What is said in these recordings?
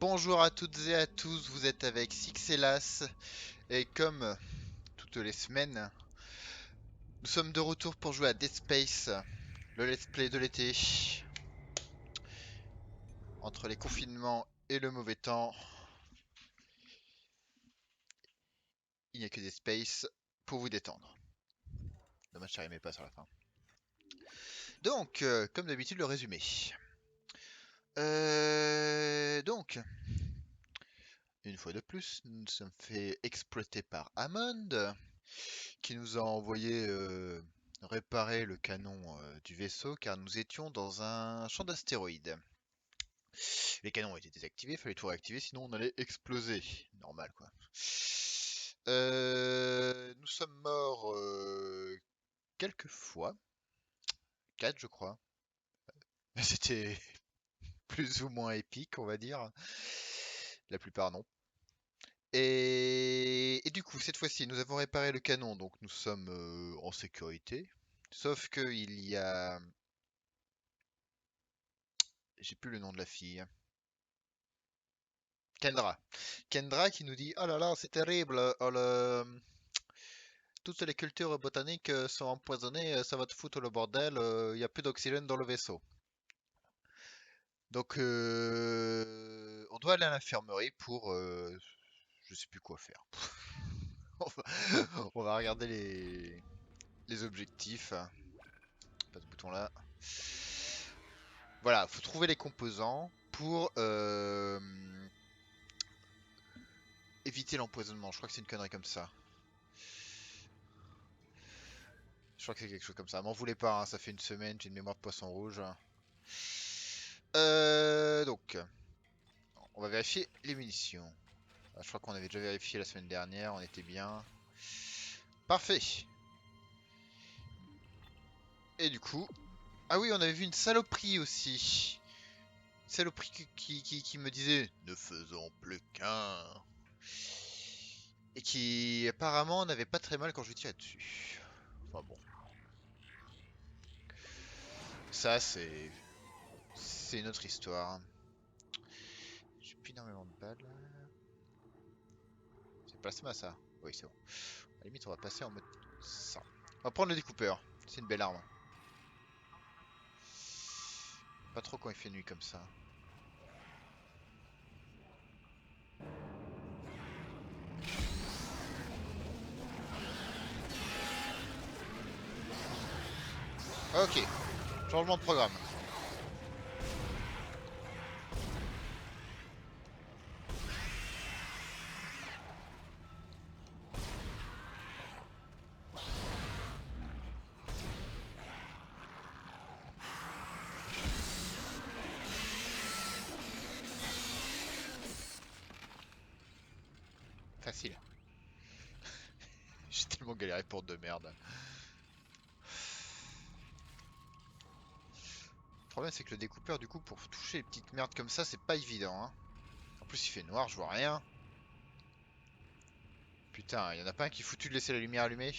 Bonjour à toutes et à tous, vous êtes avec Sixelas et comme toutes les semaines, nous sommes de retour pour jouer à Dead Space, le let's play de l'été. Entre les confinements et le mauvais temps, il n'y a que Dead Space pour vous détendre. Dommage, j'arrivais pas sur la fin. Donc, comme d'habitude, le résumé. Donc, une fois de plus, nous nous sommes fait exploiter par Hammond, qui nous a envoyé réparer le canon du vaisseau car nous étions dans un champ d'astéroïdes. Les canons étaient désactivés, il fallait tout réactiver sinon on allait exploser. Normal quoi. Nous sommes morts quelques fois, 4 je crois. C'était plus ou moins épique on va dire. La plupart non. Et du coup, cette fois-ci, nous avons réparé le canon, donc nous sommes en sécurité. Sauf que il y a... J'ai plus le nom de la fille. Kendra. Kendra qui nous dit: Oh là là, c'est terrible, toutes les cultures botaniques sont empoisonnées, ça va te foutre le bordel, il n'y a plus d'oxygène dans le vaisseau. Donc, on doit aller à l'infirmerie pour... je sais plus quoi faire. On va, on va regarder les objectifs. Pas ce bouton là. Voilà, faut trouver les composants pour éviter l'empoisonnement. Je crois que c'est une connerie comme ça. Je crois que c'est quelque chose comme ça. M'en voulez pas, hein, ça fait une semaine, j'ai une mémoire de poisson rouge. Donc, on va vérifier les munitions. Ah, je crois qu'on avait déjà vérifié la semaine dernière, on était bien. Parfait. Et du coup... Ah oui, on avait vu une saloperie aussi. Une saloperie qui me disait: ne faisons plus qu'un. Et qui apparemment n'avait pas très mal quand je tirais dessus. Enfin bon. Ça, c'est une autre histoire. J'ai plus énormément de balles. C'est plasma ça? Oui, c'est bon. À la limite, on va passer en mode ça. On va prendre le découpeur. C'est une belle arme. Pas trop quand il fait nuit comme ça. Ok. Changement de programme. Facile. J'ai tellement galéré pour de merde. Le problème, c'est que le découpeur, du coup, pour toucher les petites merdes comme ça, c'est pas évident. Hein. En plus, il fait noir, je vois rien. Putain, y en a pas un qui est foutu de laisser la lumière allumée?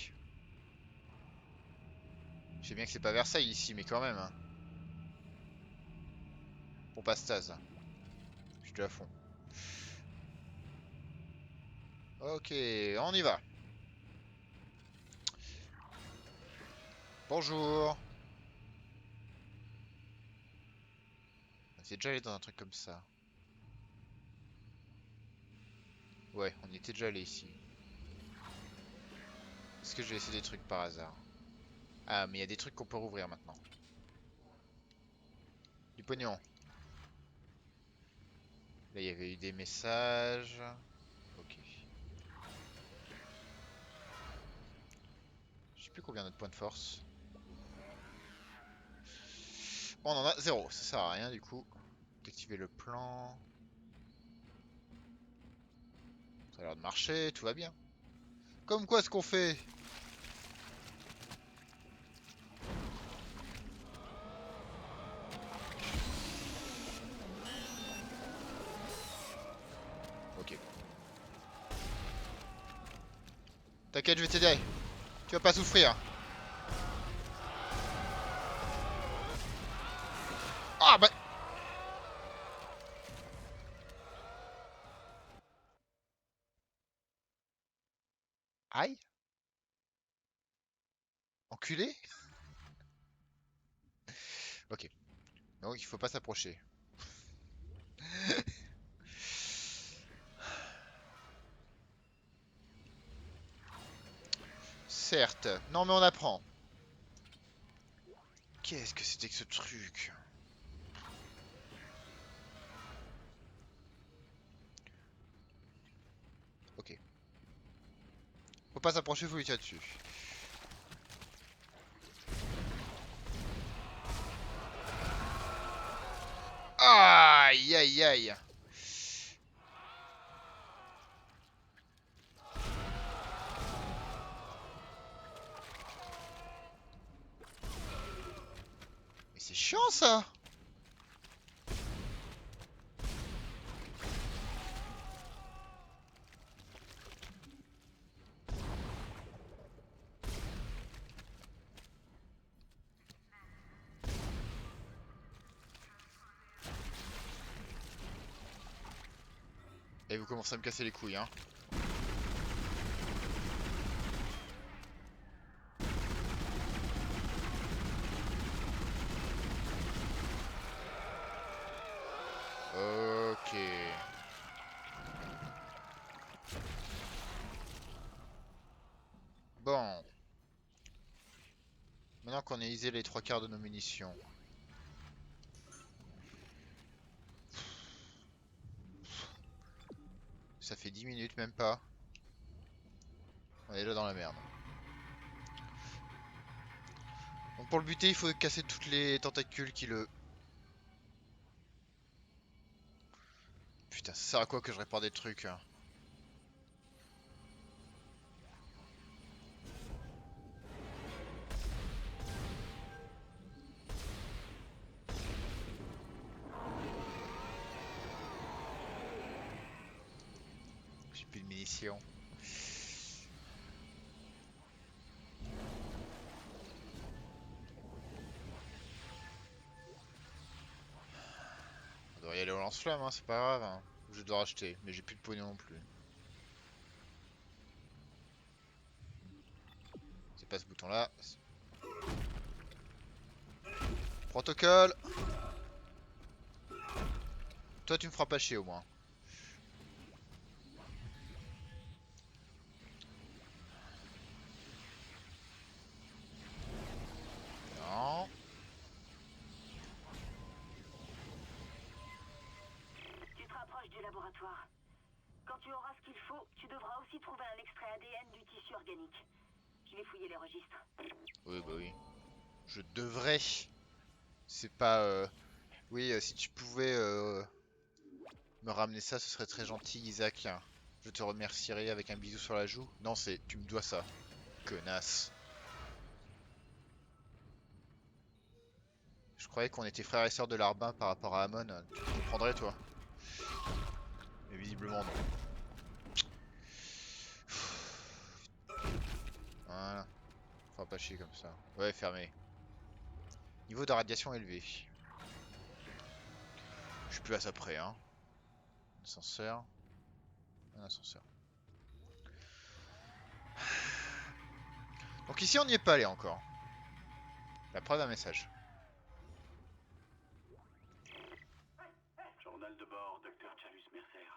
Je sais bien que c'est pas Versailles ici, mais quand même. Hein. Pompe à stase. Je suis déjà à fond. Ok, on y va. Bonjour. C'est déjà allé dans un truc comme ça. Ouais, on y était déjà allé ici. Est-ce que j'ai laissé des trucs par hasard? Ah, mais il y a des trucs qu'on peut rouvrir maintenant. Du pognon. Là, il y avait eu des messages. Ok. Je sais plus combien notre point de force. Bon, on en a 0. Ça sert à rien du coup. D'activer le plan. Ça a l'air de marcher, tout va bien. Comme quoi ce qu'on fait? Ok. T'inquiète, je vais t'aider. Tu vas pas souffrir. Ah bah... Aïe! Enculé? Ok. Donc il faut pas s'approcher. Certes. Non mais on apprend. Qu'est-ce que c'était que ce truc? Ok. Faut pas s'approcher, faut lui tirer dessus. Aïe aïe aïe. Mais c'est chiant ça! Et vous commencez à me casser les couilles, hein. Ok. Bon. Maintenant qu'on a usé les trois quarts de nos munitions. Ça fait 10 minutes, même pas. On est déjà dans la merde. Donc pour le buter, il faut casser toutes les tentacules qui le... Putain, ça sert à quoi que je répare des trucs, hein? J'ai plus de munitions. On devrait y aller au lance-flamme, hein, c'est pas grave, hein. Je dois racheter, mais j'ai plus de pognon non plus. C'est pas ce bouton-là. Protocole! Toi, tu me feras pas chier au moins. Non. Tu te rapproches du laboratoire. Quand tu auras ce qu'il faut, tu devras aussi trouver un extrait ADN du tissu organique. Je vais fouiller les registres. Oui, bah oui. Je devrais. C'est pas... Oui, si tu pouvais me ramener ça, ce serait très gentil, Isaac. Je te remercierai avec un bisou sur la joue. Non, c'est... Tu me dois ça. Connasse. Je croyais qu'on était frères et sœurs de Larbin par rapport à Amon. Tu comprendrais, toi? Mais visiblement, non. Voilà. Faut pas chier comme ça. Ouais, fermé. Niveau de radiation élevé. Je suis plus à ça près, hein. Ascenseur. Un ascenseur. Donc ici, on n'y est pas allé encore. La preuve d'un message. Journal de bord, Dr. Chalus Mercer.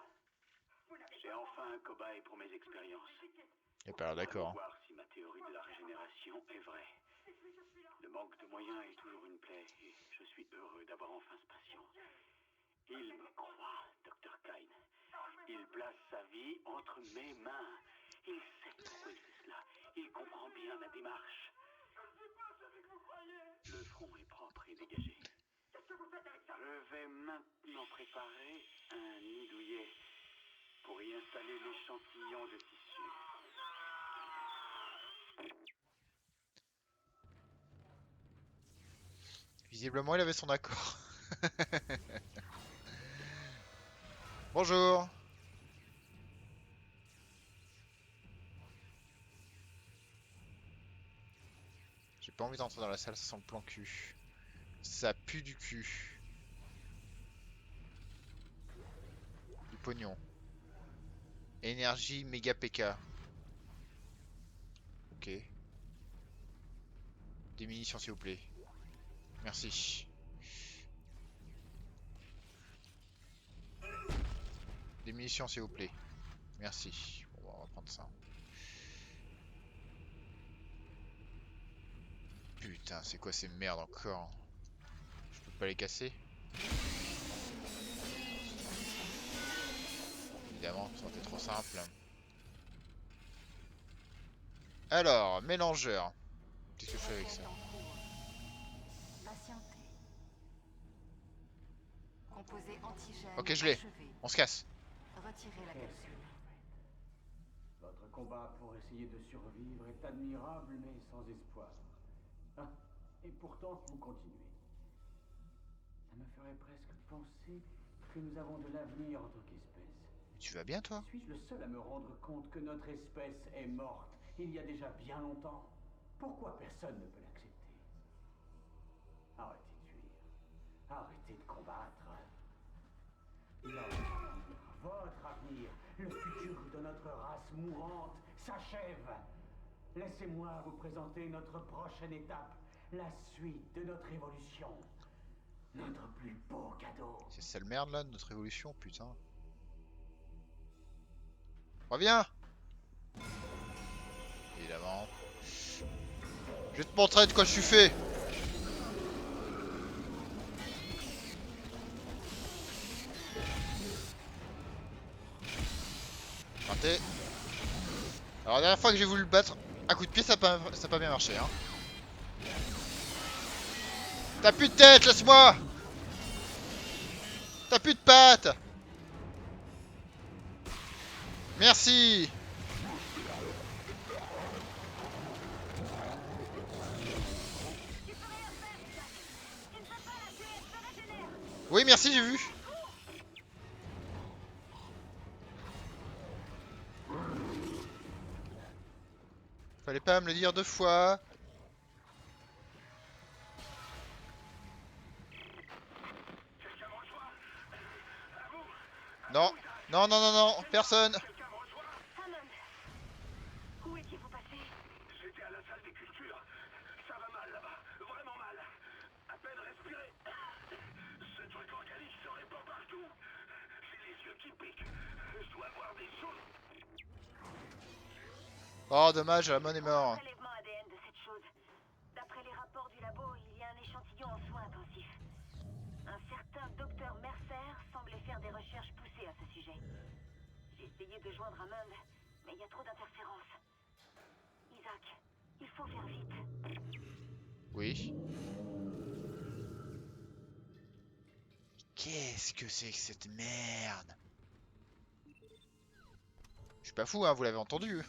J'ai enfin un cobaye pour mes expériences. Il a pas l'air Allons d'accord. voir si ma théorie de la régénération est vraie. Le manque de moyens est toujours une plaie et je suis heureux d'avoir enfin ce patient. Il me croit, Dr. Kyne. Il place sa vie entre mes mains. Il sait pourquoi il fait cela. Il comprend bien ma démarche. Le front est propre et dégagé. Je vais maintenant préparer un nid douillet pour y installer l'échantillon de tissu. Visiblement, il avait son accord. Bonjour. J'ai pas envie d'entrer dans la salle, ça sent le plan cul. Ça pue du cul. Du pognon. Énergie méga PK. Ok. Des munitions s'il vous plaît. Merci. Des munitions s'il vous plaît. Merci. Bon, on va prendre ça. Putain, c'est quoi ces merdes encore? Je peux pas les casser? Évidemment, ça aurait été trop simple. Alors, mélangeur. Qu'est-ce que je fais avec ça? Patientez. Composé antigène Ok, je l'ai. achevé. On se casse. Retirez la capsule. Votre combat pour essayer de survivre est admirable, mais sans espoir. Ah, et pourtant, vous continuez. Ça me ferait presque penser que nous avons de l'avenir en tant qu'espèce. Tu vas bien toi? Suis-je le seul à me rendre compte que notre espèce est morte il y a déjà bien longtemps? Pourquoi personne ne peut l'accepter? Arrêtez de fuir. Arrêtez de combattre. Votre avenir, le futur de notre race mourante, s'achève. Laissez-moi vous présenter notre prochaine étape, la suite de notre évolution. Notre plus beau cadeau. C'est sale merde là de notre évolution, putain. Reviens! Évidemment. Je vais te montrer de quoi je suis fait! Raté. Alors la dernière fois que j'ai voulu le battre à coup de pied, ça a pas bien marché hein. T'as plus de tête, laisse-moi! T'as plus de pattes! Merci! Oui, merci, j'ai vu. Fallait pas me le dire 2 fois. Non, non, non, non, non, personne. Hammond, où étiez-vous passé? J'étais à la salle des cultures. Ça va mal là-bas, vraiment mal. À peine respirer. Ce truc organique se répand partout. J'ai les yeux qui piquent. Je dois voir des choses. Oh, dommage, la monnaie est mort. Prélèvement ADN de cette chose. D'après les rapports du labo, il y a un échantillon en soins intensifs. Un certain docteur Mercer semblait faire des recherches poussées à ce sujet. J'ai essayé de joindre Hammond, mais il y a trop d'interférences. Isaac, il faut faire vite. Oui. Qu'est-ce que c'est que cette merde? Je suis pas fou, hein, vous l'avez entendu.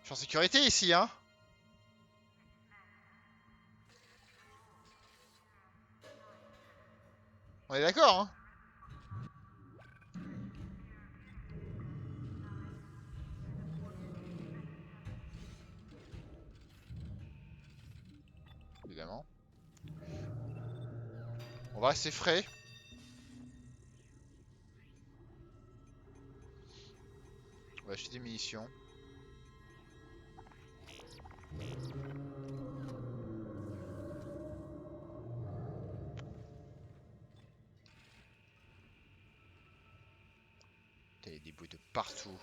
Je suis en sécurité ici, hein. On est d'accord, hein. Évidemment. On va rester frais. On va acheter des munitions. Putain, il y a des bouts de partout.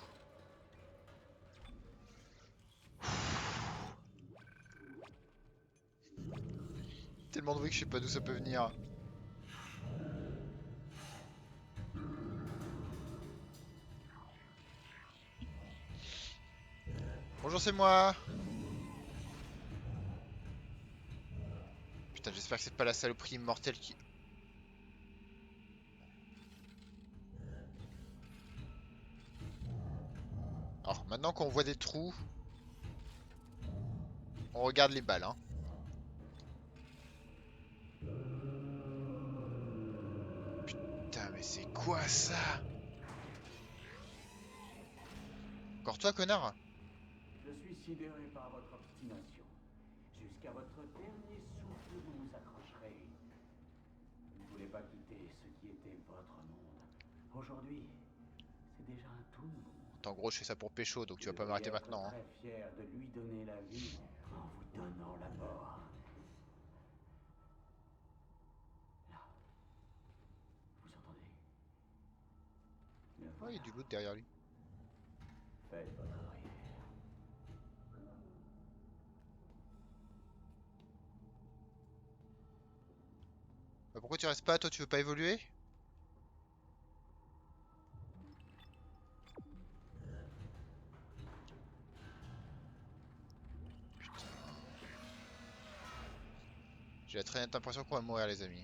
Tellement de bruit que je sais pas d'où ça peut venir. Bonjour, c'est moi. Putain, j'espère que c'est pas la saloperie immortelle qui... Alors, maintenant qu'on voit des trous, on regarde les balles, hein. Putain, mais c'est quoi ça? Encore toi, connard? Je suis sidéré par votre obstination. Jusqu'à votre dernier souffle, vous vous accrocherez. Vous ne voulez pas quitter ce Aujourd'hui, c'est déjà un tout nouveau monde. En gros, je fais ça pour pécho, donc tu vas pas Vous m'arrêter devriez être maintenant. Hein. très fier de lui donner la vie en vous donnant la mort. Là, vous entendez? Le Oh, il y a voilà. du loot derrière lui. Faites votre prière. Bah, pourquoi tu restes pas? Toi, tu veux pas évoluer? J'ai la très nette impression qu'on va mourir, les amis.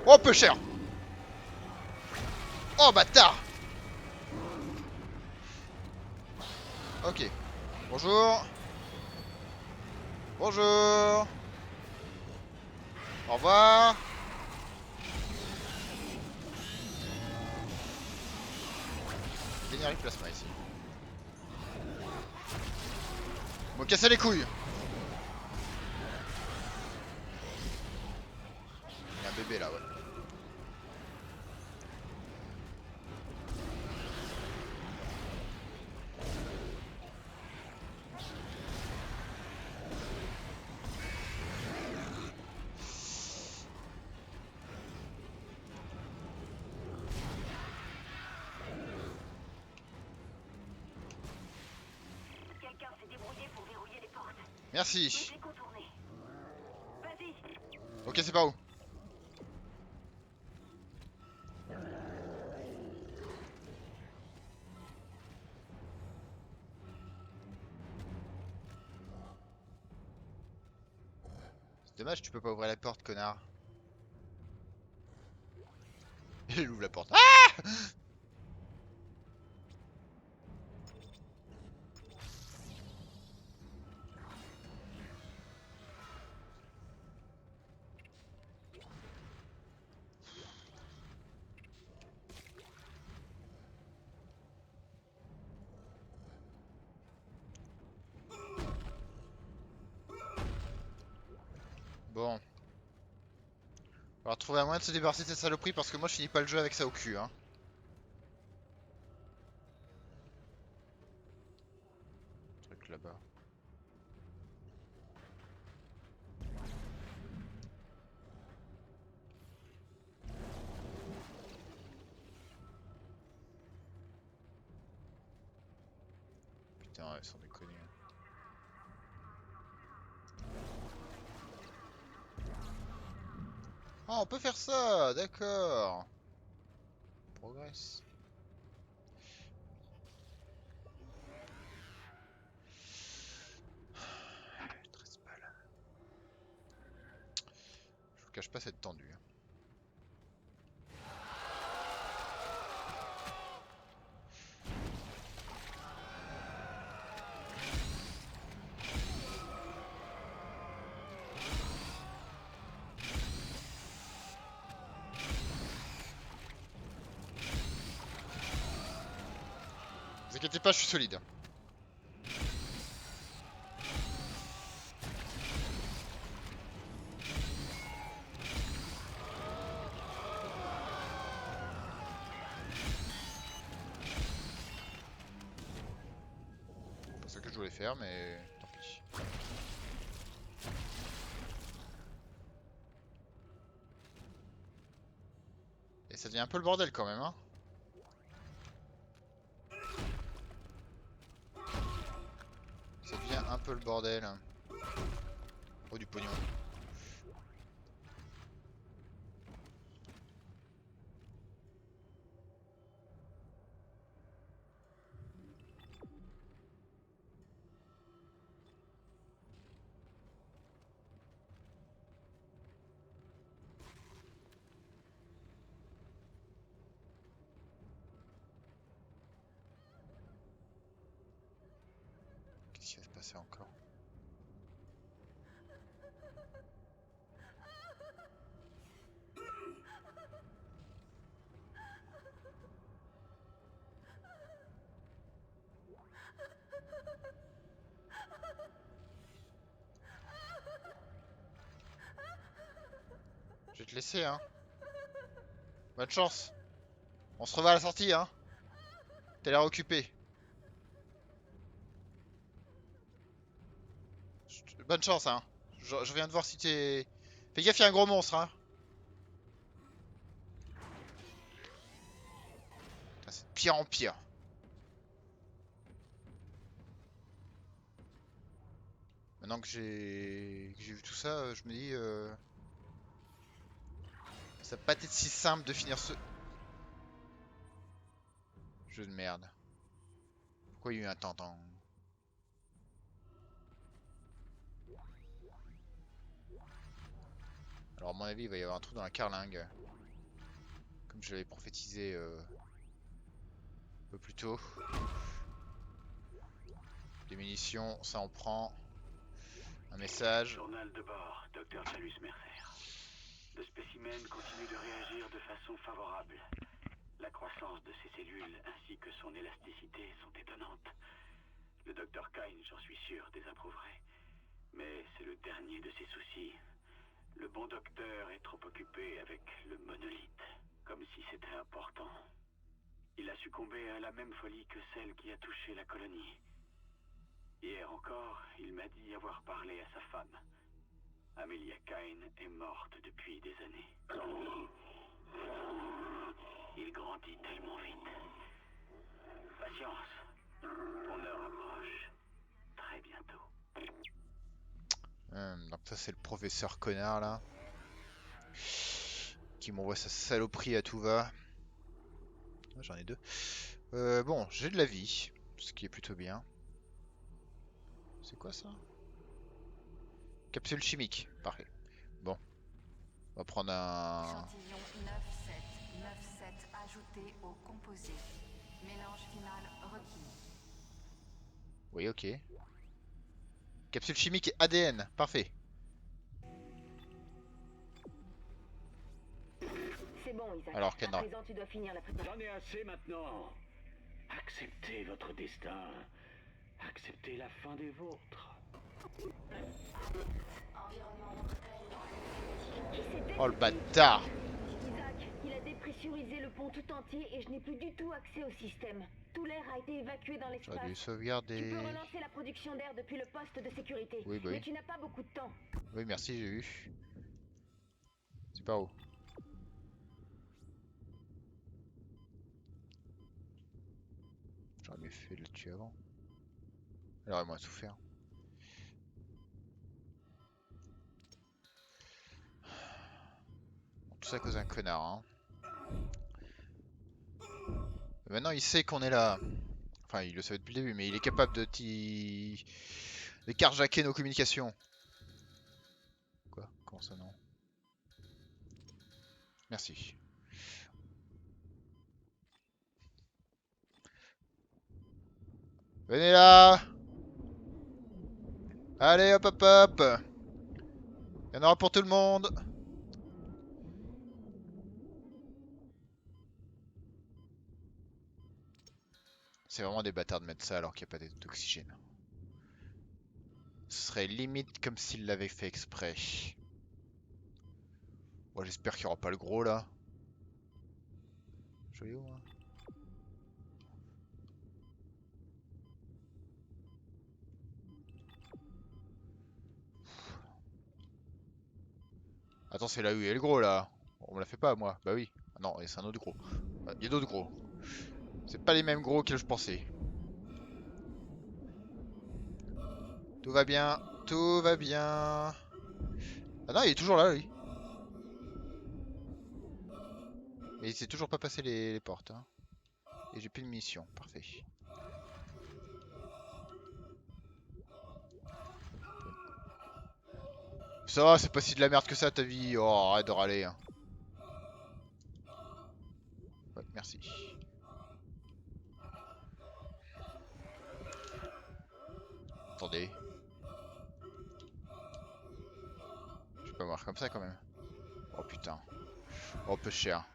Oh, peu cher! Oh, bâtard! Ok. Bonjour. Bonjour. Au revoir. Vénérie plasma ici. Me casser les couilles. Il y a un bébé là, ouais. Quelqu'un s'est débrouillé pour verrouiller les portes. Merci. Je vais contourner. Vas-y. Ok, c'est par où? C'est dommage, tu peux pas ouvrir la porte, connard. Il ouvre la porte. Ah! Bon. On va trouver un moyen de se débarrasser de cette saloperie parce que moi je finis pas le jeu avec ça au cul, hein. Truc là-bas. Putain, ouais, sans déconner. Ah, on peut faire ça, d'accord. Progresse. 13 balles. Je vous cache pas cette tendue. Hein. Vous inquiétez pas, je suis solide. C'est pas ça que je voulais faire, mais tant pis. Et ça devient un peu le bordel quand même, hein. Ça devient un peu le bordel. Oh, du pognon. Qu'est-ce qui va se passer encore? te laisser, hein. Bonne chance. On se revoit à la sortie, hein. T'as l'air occupé. Bonne chance, hein. Je viens de voir si t'es... Fais gaffe, il y a un gros monstre, hein. Putain, c'est de pire en pire. Maintenant que j'ai vu tout ça, je me dis... Ça va pas être si simple de finir ce... Jeu de merde. Pourquoi il y a eu un temps? Alors à mon avis, il va y avoir un trou dans la carlingue. Comme je l'avais prophétisé un peu plus tôt. Des munitions, ça en prend. Un message. Journal de bord, Dr. Jalus Mercer. Le spécimen continue de réagir de façon favorable. La croissance de ses cellules ainsi que son élasticité sont étonnantes. Le Dr. Kyne, j'en suis sûr, désapprouverait. Mais c'est le dernier de ses soucis. Le bon docteur est trop occupé avec le monolithe, comme si c'était important. Il a succombé à la même folie que celle qui a touché la colonie. Hier encore, il m'a dit avoir parlé à sa femme. Amelia Kyne est morte depuis des années. Il grandit tellement vite. Patience. Ton heure approche. Très bientôt. Donc ça c'est le professeur connard là. Qui m'envoie sa saloperie à tout va. J'en ai deux. Bon, j'ai de la vie. Ce qui est plutôt bien. C'est quoi ça? Capsule chimique. Parfait. Bon. On va prendre un... Échantillon 9797 ajouté au composé. Mélange final requis. Oui, ok. Capsule chimique et ADN. Parfait. C'est bon, Isaac. Alors, À Kendra. présent, tu dois finir la préparation. J'en ai assez maintenant. Acceptez votre destin. Acceptez la fin des vôtres. Oh le bâtard. Isaac, il a dépressurisé le pont tout entier et je n'ai plus du tout accès au système. Tout l'air a été évacué dans J'aurais dû l'espace. Tu sauvegarder. peux relancer la production d'air depuis le poste de sécurité. Oui, bah Mais oui. tu n'as pas beaucoup de temps. Oui, merci, j'ai eu. C'est par où? J'aurais mieux fait de le tuer avant. Elle aurait moins souffert. Bon, tout ça à cause d'un connard, hein. Maintenant, il sait qu'on est là. Enfin, il le savait depuis le début, mais il est capable de carjacker nos communications. Quoi? Comment ça, non? Merci. Venez là! Allez, hop, hop, hop! Il y en aura pour tout le monde! C'est vraiment des bâtards de mettre ça alors qu'il n'y a pas d'oxygène. Ce serait limite comme s'il l'avait fait exprès. Bon, j'espère qu'il n'y aura pas le gros là. Je vais où, moi? Attends, c'est là où il y a le gros là. On me l'a fait pas moi. Bah oui. Ah non, c'est un autre gros. Il y a d'autres gros. C'est pas les mêmes gros que je pensais. Tout va bien. Tout va bien. Ah non, il est toujours là, lui. Mais il s'est toujours pas passé les portes. Hein. Et j'ai plus de munitions. Parfait. Ça va, c'est pas si de la merde que ça ta vie. Oh, arrête de râler. Hein. Ouais, merci. Attendez. Je vais pas mourir comme ça quand même. Oh putain. Oh peu cher.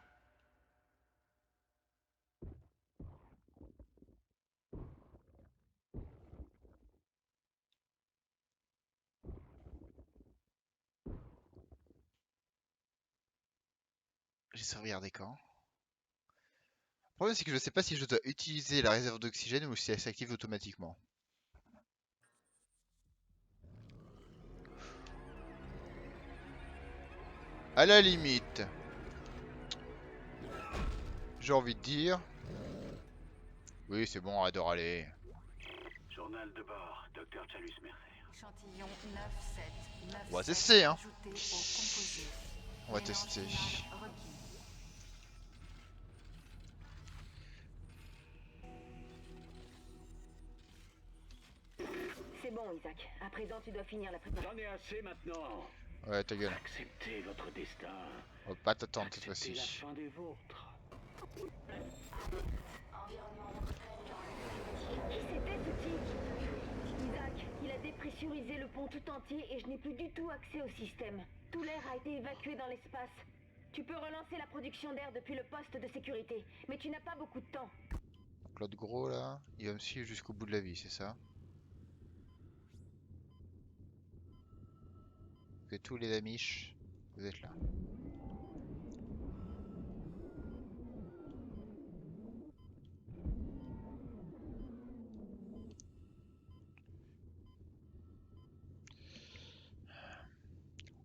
J'ai sauvegardé quand? Le problème c'est que je sais pas si je dois utiliser la réserve d'oxygène ou si elle s'active automatiquement. À la limite, j'ai envie de dire... Oui, c'est bon, arrête de râler. Journal de bord, Dr. Chalus Mercer. Échantillon 97 On va 97 tester, hein. ajouté au composé. On va Mélange tester. final requis. C'est bon, Isaac. À présent, tu dois finir la préparation. J'en ai assez maintenant. Ouais, ta gueule. Acceptez votre destin. On va pas t'attendre cette Acceptez la fois-ci. fin des vôtres. Qui c'était ce type? Isaac, il a dépressurisé le pont tout entier et je n'ai plus du tout accès au système. Tout l'air a été évacué dans l'espace. Tu peux relancer la production d'air depuis le poste de sécurité, mais tu n'as pas beaucoup de temps. Donc l'autre gros là, il va me suivre jusqu'au bout de la vie, c'est ça? Que tous les amiches, vous êtes là.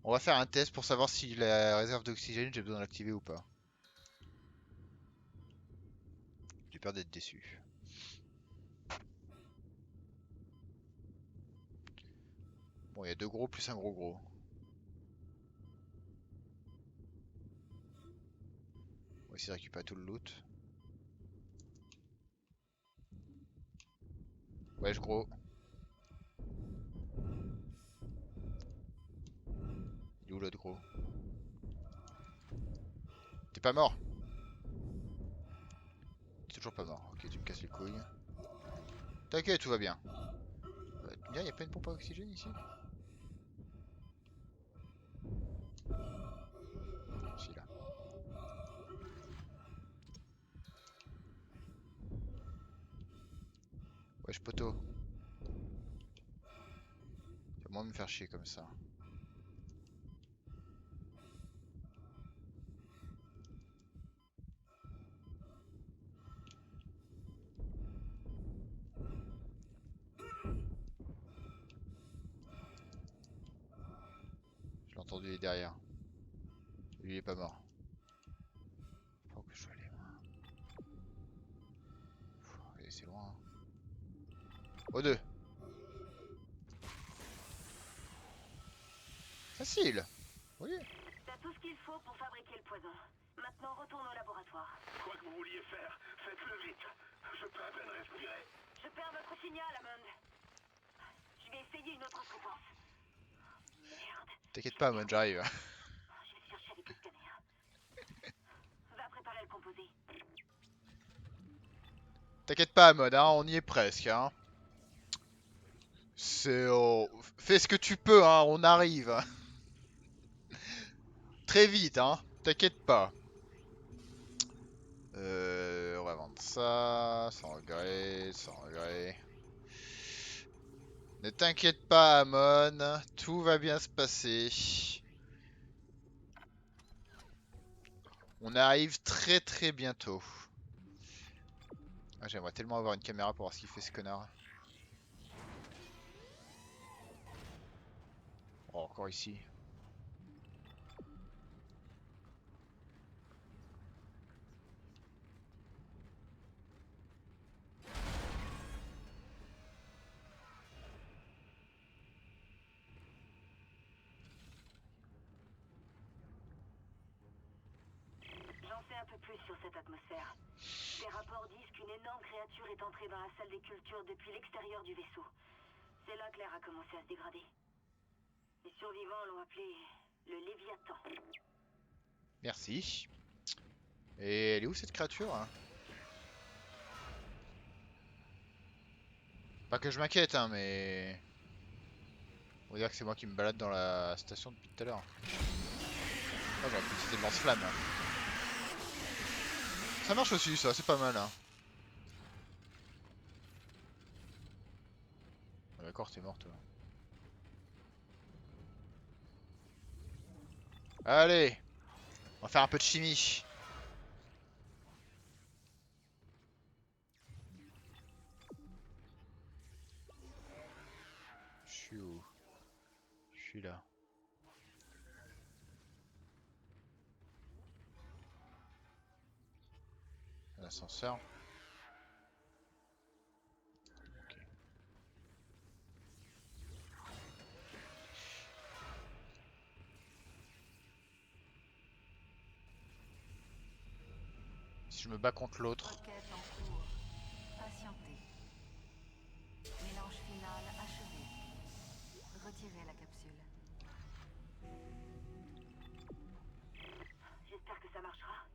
On va faire un test pour savoir si la réserve d'oxygène, j'ai besoin de l'activer ou pas. J'ai peur d'être déçu. Bon, il y a deux gros plus un gros gros. On va essayer de récupérer tout le loot. Wesh gros. Il est où l'autre gros? T'es pas mort? T'es toujours pas mort. Ok, tu me casses les couilles. T'inquiète, tout va bien. Tu me dis, il y a pas une pompe à oxygène ici? Si là. Wesh poteau. Tu vas moins me faire chier comme ça. Je l'ai entendu, il est derrière. Lui il est pas mort. Faut que je sois allé moi. Allez, c'est loin. Hein. Au deux. Facile. Oui. T'as tout ce qu'il faut pour fabriquer le poison. Maintenant, retourne au laboratoire. Quoi que vous vouliez faire, faites-le vite. Je peux à peine respirer. Je perds votre signal, Hammond. Je vais essayer une autre fréquence. Merde. T'inquiète pas, moi j'arrive. Je vais chercher avec le scanner. Va préparer le composé. T'inquiète pas, mode, hein, on y est presque, hein. C'est... Fais ce que tu peux, hein, on arrive. Très vite, hein. T'inquiète pas. On va vendre ça, sans regret, sans regret. Ne t'inquiète pas, Amon, tout va bien se passer. On arrive très très bientôt. Ah, j'aimerais tellement avoir une caméra pour voir ce qu'il fait ce connard. Oh, encore ici. J'en sais un peu plus sur cette atmosphère. Les rapports disent qu'une énorme créature est entrée dans la salle des cultures depuis l'extérieur du vaisseau. C'est là que l'air a commencé à se dégrader. Les survivants l'ont appelé le Léviathan. Merci. Et elle est où cette créature hein? Pas que je m'inquiète, hein, mais... On va dire que c'est moi qui me balade dans la station depuis tout à l'heure. Oh, j'aurais pu utiliser le lance-flamme. Ça marche aussi, ça, c'est pas mal. Hein. Ah, d'accord, t'es mort, toi. Allez! On va faire un peu de chimie. Je suis où? Je suis là. L'ascenseur. Si je me bats contre l'autre. Requête en cours. Patientez. Mélange final achevé. Retirez la capsule. J'espère que ça marchera.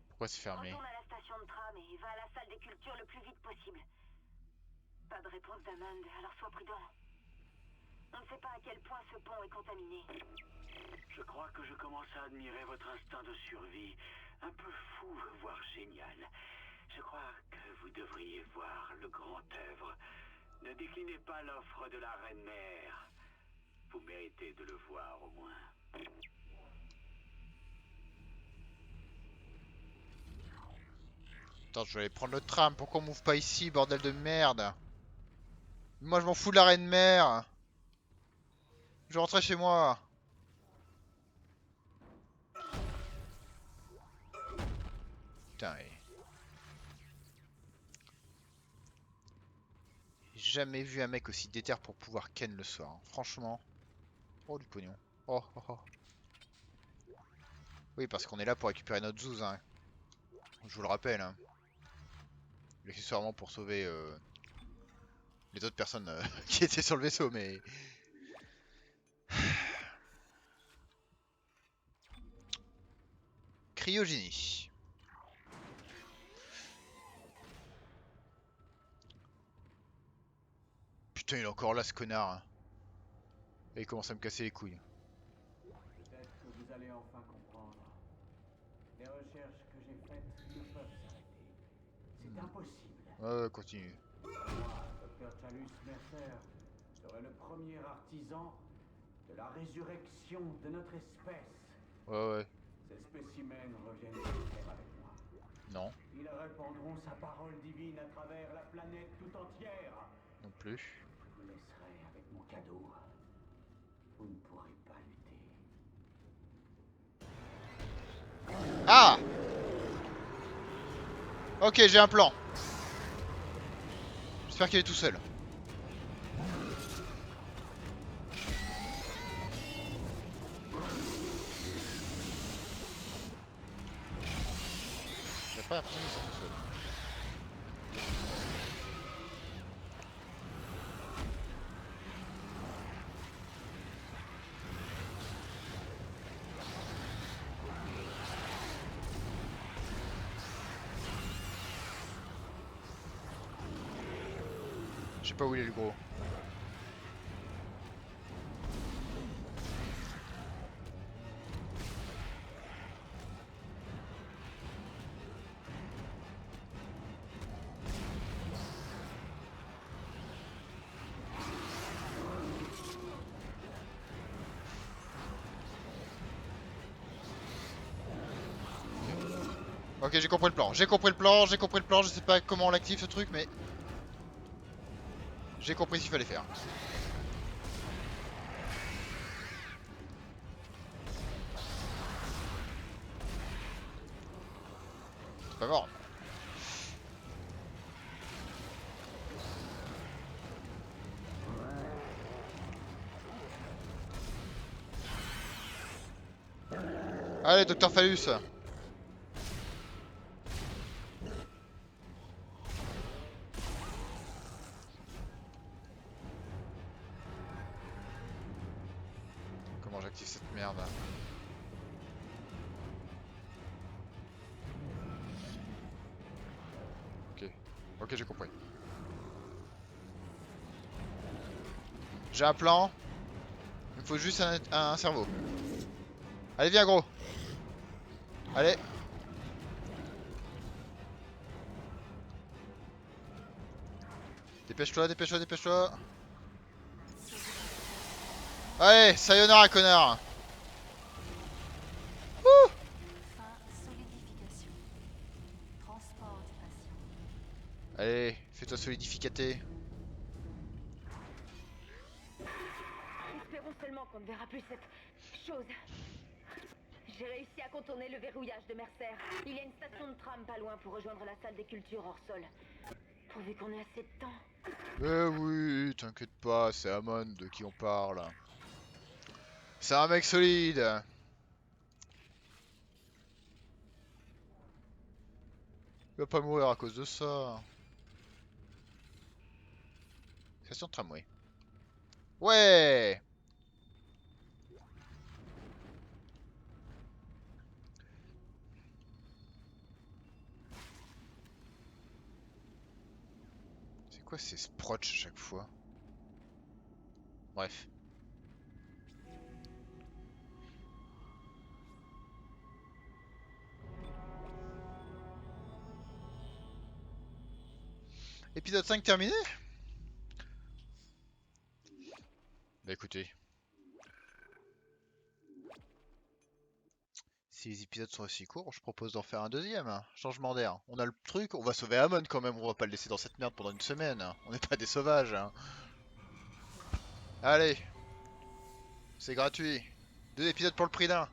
Pourquoi c'est fermé? Retourne à la station de tram et va à la salle des cultures le plus vite possible. Pas de réponse d'Amand, alors sois prudent. On ne sait pas à quel point ce pont est contaminé. Je crois que je commence à admirer votre instinct de survie. Un peu fou, voire génial. Je crois que vous devriez voir le grand œuvre. Ne déclinez pas l'offre de la reine-mère. Vous méritez de le voir au moins. Attends, je vais aller prendre le tram. Pourquoi on m'ouvre pas ici, bordel de merde? Moi, je m'en fous de la reine-mère. Je vais rentrer chez moi. Putain, j'ai jamais vu un mec aussi déter pour pouvoir ken le soir, hein. Franchement. Oh, du pognon. Oh, oh, oh. Oui, parce qu'on est là pour récupérer notre Zouz, hein. Je vous le rappelle, hein. Accessoirement pour sauver les autres personnes qui étaient sur le vaisseau, mais... Cryogénie. Putain, il est encore là, ce connard, hein. Et il commence à me casser les couilles. Peut-être que vous allez enfin comprendre. Les recherches que j'ai faites ne peuvent s'arrêter. C'est impossible. Ouais, continue. Moi, Dr. Chalus Mercer, serai le premier artisan de la résurrection de notre espèce. Ouais. Ces spécimens reviennent sur Terre avec moi. Non, Ils répandront sa parole divine à travers la planète tout entière. non plus. Je vous laisserai avec mon cadeau. Vous ne pourrez pas lutter. Ah! Ok, j'ai un plan. J'espère qu'il est tout seul. J'ai pas l'impression qu'ils sont tout seuls. Je sais pas où il est le gros. Ok, j'ai compris le plan. Je sais pas comment on l'active ce truc, mais... J'ai compris ce qu'il fallait faire. C'est pas mort. Allez, Docteur Phallus. Comment j'active cette merde? Ok, j'ai compris. J'ai un plan. Il me faut juste un cerveau. Allez, viens, gros. Allez. Dépêche-toi. Allez, sayonara, connard. Wouh! Fin Allez, fais-toi solidificater. Espérons seulement qu'on ne verra plus cette chose. J'ai réussi à contourner le verrouillage de Mercer. Il y a une station de tram pas loin pour rejoindre la salle des cultures hors sol. Pourvu qu'on ait assez de temps. Mais oui, t'inquiète pas, c'est Amon de qui on parle. C'est un mec solide. Il va pas mourir à cause de ça. Station de tramway. Ouais! C'est quoi ces sprots à chaque fois? Bref. Épisode 5 terminé? Bah écoutez. Si les épisodes sont aussi courts, je propose d'en faire un deuxième. Changement d'air. On a le truc, on va sauver Amon quand même, on va pas le laisser dans cette merde pendant une semaine. On n'est pas des sauvages. Allez, c'est gratuit. 2 épisodes pour le prix d'un.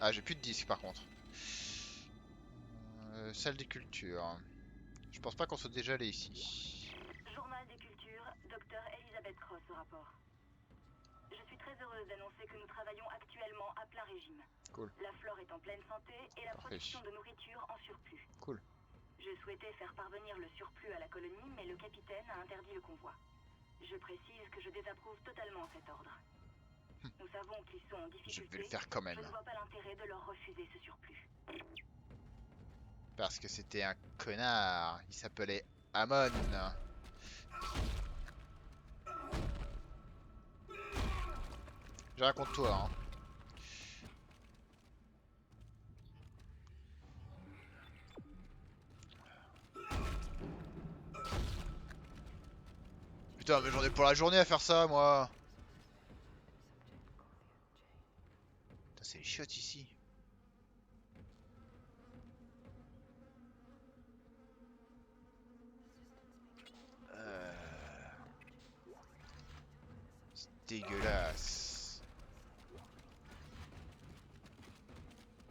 Ah, j'ai plus de disques par contre. Salle des cultures. Je pense pas qu'on soit déjà allé ici. Journal des cultures, Dr Elisabeth Cross au rapport. Je suis très heureuse d'annoncer que nous travaillons actuellement à plein régime. Cool. La flore est en pleine santé et la Parfait. production de nourriture en surplus. Cool. Je souhaitais faire parvenir le surplus à la colonie, mais le capitaine a interdit le convoi. Je précise que je désapprouve totalement cet ordre. Nous savons qu'ils sont en Je difficulté. vais le faire quand Je même. ne vois pas l'intérêt de leur refuser ce surplus. Parce que c'était un connard. Il s'appelait Amon. J'ai rien contre toi, hein. Putain, mais j'en ai pour la journée à faire ça, moi. Putain, c'est les chiottes ici. C'est dégueulasse.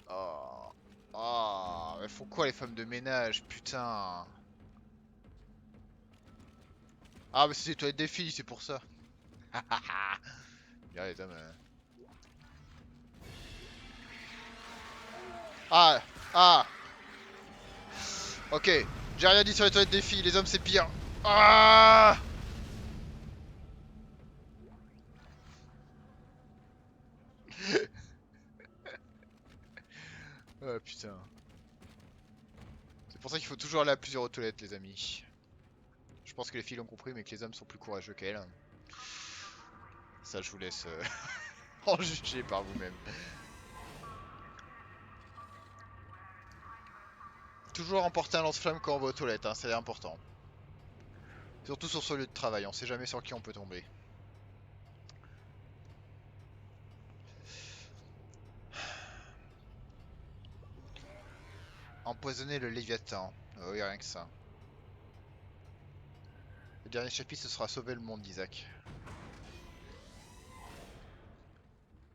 Oh. Oh. Elles font quoi les femmes de ménage, putain. Ah, mais c'est les toilettes des filles, c'est pour ça. Regarde les hommes. Ah. Ah. Ok. J'ai rien dit sur les toilettes des filles, les hommes c'est pire. Ah. Oh putain. C'est pour ça qu'il faut toujours aller à plusieurs aux toilettes, les amis. Je pense que les filles l'ont compris, mais que les hommes sont plus courageux qu'elles. Ça, je vous laisse en juger par vous-même. Toujours emporter un lance-flamme quand on va aux toilettes, hein, c'est important. Surtout sur ce lieu de travail, on sait jamais sur qui on peut tomber. Empoisonner le Léviathan. Oh, oui, rien que ça. Le dernier chapitre, ce sera sauver le monde d'Isaac.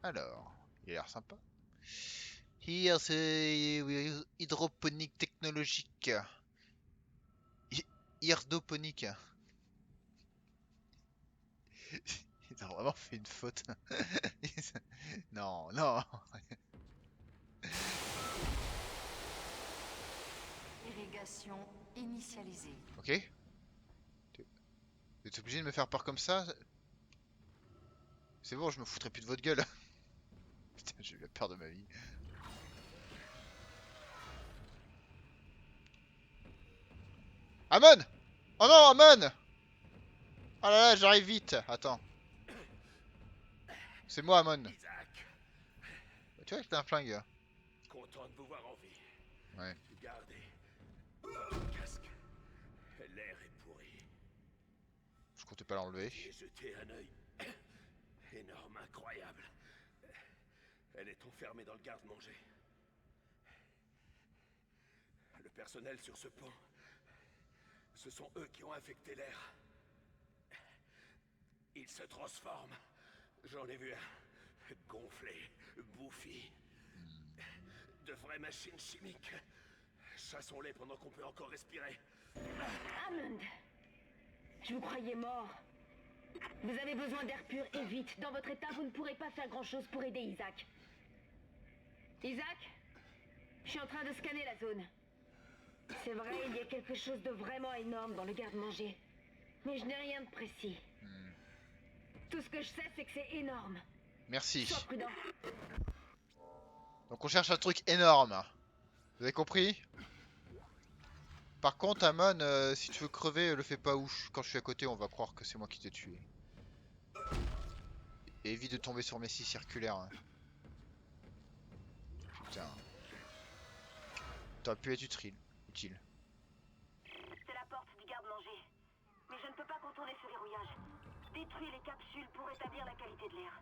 Alors, il a l'air sympa. Here, c'est hydroponique technologique. Hydroponique. Ils ont vraiment fait une faute. Non, non. Irrigation initialisée. Ok. Vous êtes obligé de me faire peur comme ça? C'est bon, je me foutrai plus de votre gueule. Putain, j'ai eu la peur de ma vie. Amon! Oh non, Amon! Oh là là, j'arrive vite. Attends. C'est moi, Amon. Isaac, Tu vois que t'as un flingue. content de vous voir en vie. Ouais. Gardez votre casque. L'air est pourri. Je comptais pas l'enlever. J'ai jeté un œil énorme, incroyable. Elle est enfermée dans le garde-manger. personnel sur ce pont, ce sont eux qui ont infecté l'air. Ils se transforment. J'en ai vu un. Gonflé, bouffi. De vraies machines chimiques. Chassons-les pendant qu'on peut encore respirer. Hammond! Je vous croyais mort. Vous avez besoin d'air pur et vite. Dans votre état, vous ne pourrez pas faire grand-chose pour aider Isaac. Isaac? Je suis en train de scanner la zone. C'est vrai, il y a quelque chose de vraiment énorme dans le garde-manger. Mais je n'ai rien de précis. Tout ce que je sais, c'est que c'est énorme. Merci. Sois prudent. Donc on cherche un truc énorme. Vous avez compris? Par contre, Amon, si tu veux crever, le fais pas où quand je suis à côté, on va croire que c'est moi qui t'ai tué. Et évite de tomber sur mes scies circulaires. Hein. Putain. T'aurais pu être utile. C'est la porte du garde-manger. Mais je ne peux pas contourner ce verrouillage. Détruis les capsules pour rétablir la qualité de l'air.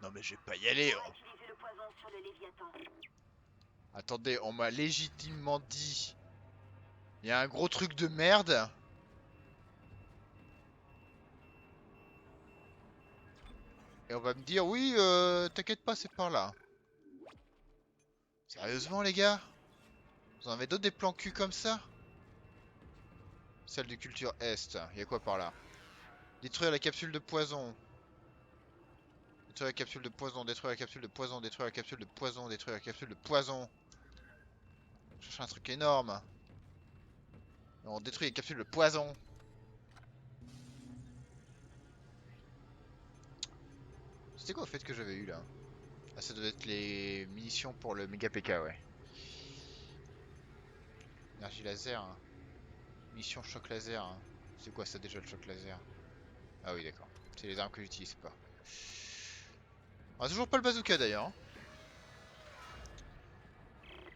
Non mais je vais pas y aller. On va Oh. utiliser le poison sur le Léviathan. Attendez, on m'a légitimement dit. Il y a un gros truc de merde. Et on va me dire, oui, t'inquiète pas, c'est par là. Sérieusement, les gars? Vous en avez d'autres des plans cul comme ça? Salle de culture Est. Il y a quoi par là? Détruire la capsule de poison. Détruire la capsule de poison, détruire la capsule de poison, détruire la capsule de poison, détruire la capsule de poison. Je cherche un truc énorme. On détruit les capsules de poison. C'était quoi au fait que j'avais eu là? Ah, ça doit être les munitions pour le méga PK, ouais. Énergie laser. Hein. Mission choc laser. Hein. C'est quoi ça déjà le choc laser? Ah oui, d'accord. C'est les armes que j'utilise pas. On a toujours pas le bazooka d'ailleurs. Hein.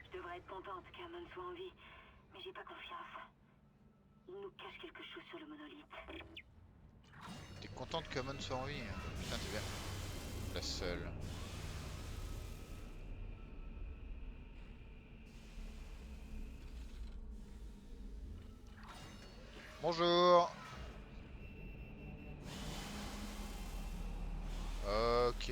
Je devrais être contente qu'Hammond soit en vie, mais j'ai pas confiance. Il nous cache quelque chose sur le monolithe. T'es contente que Amon soit en vie? Putain, t'es bien. La seule. Bonjour. Ok.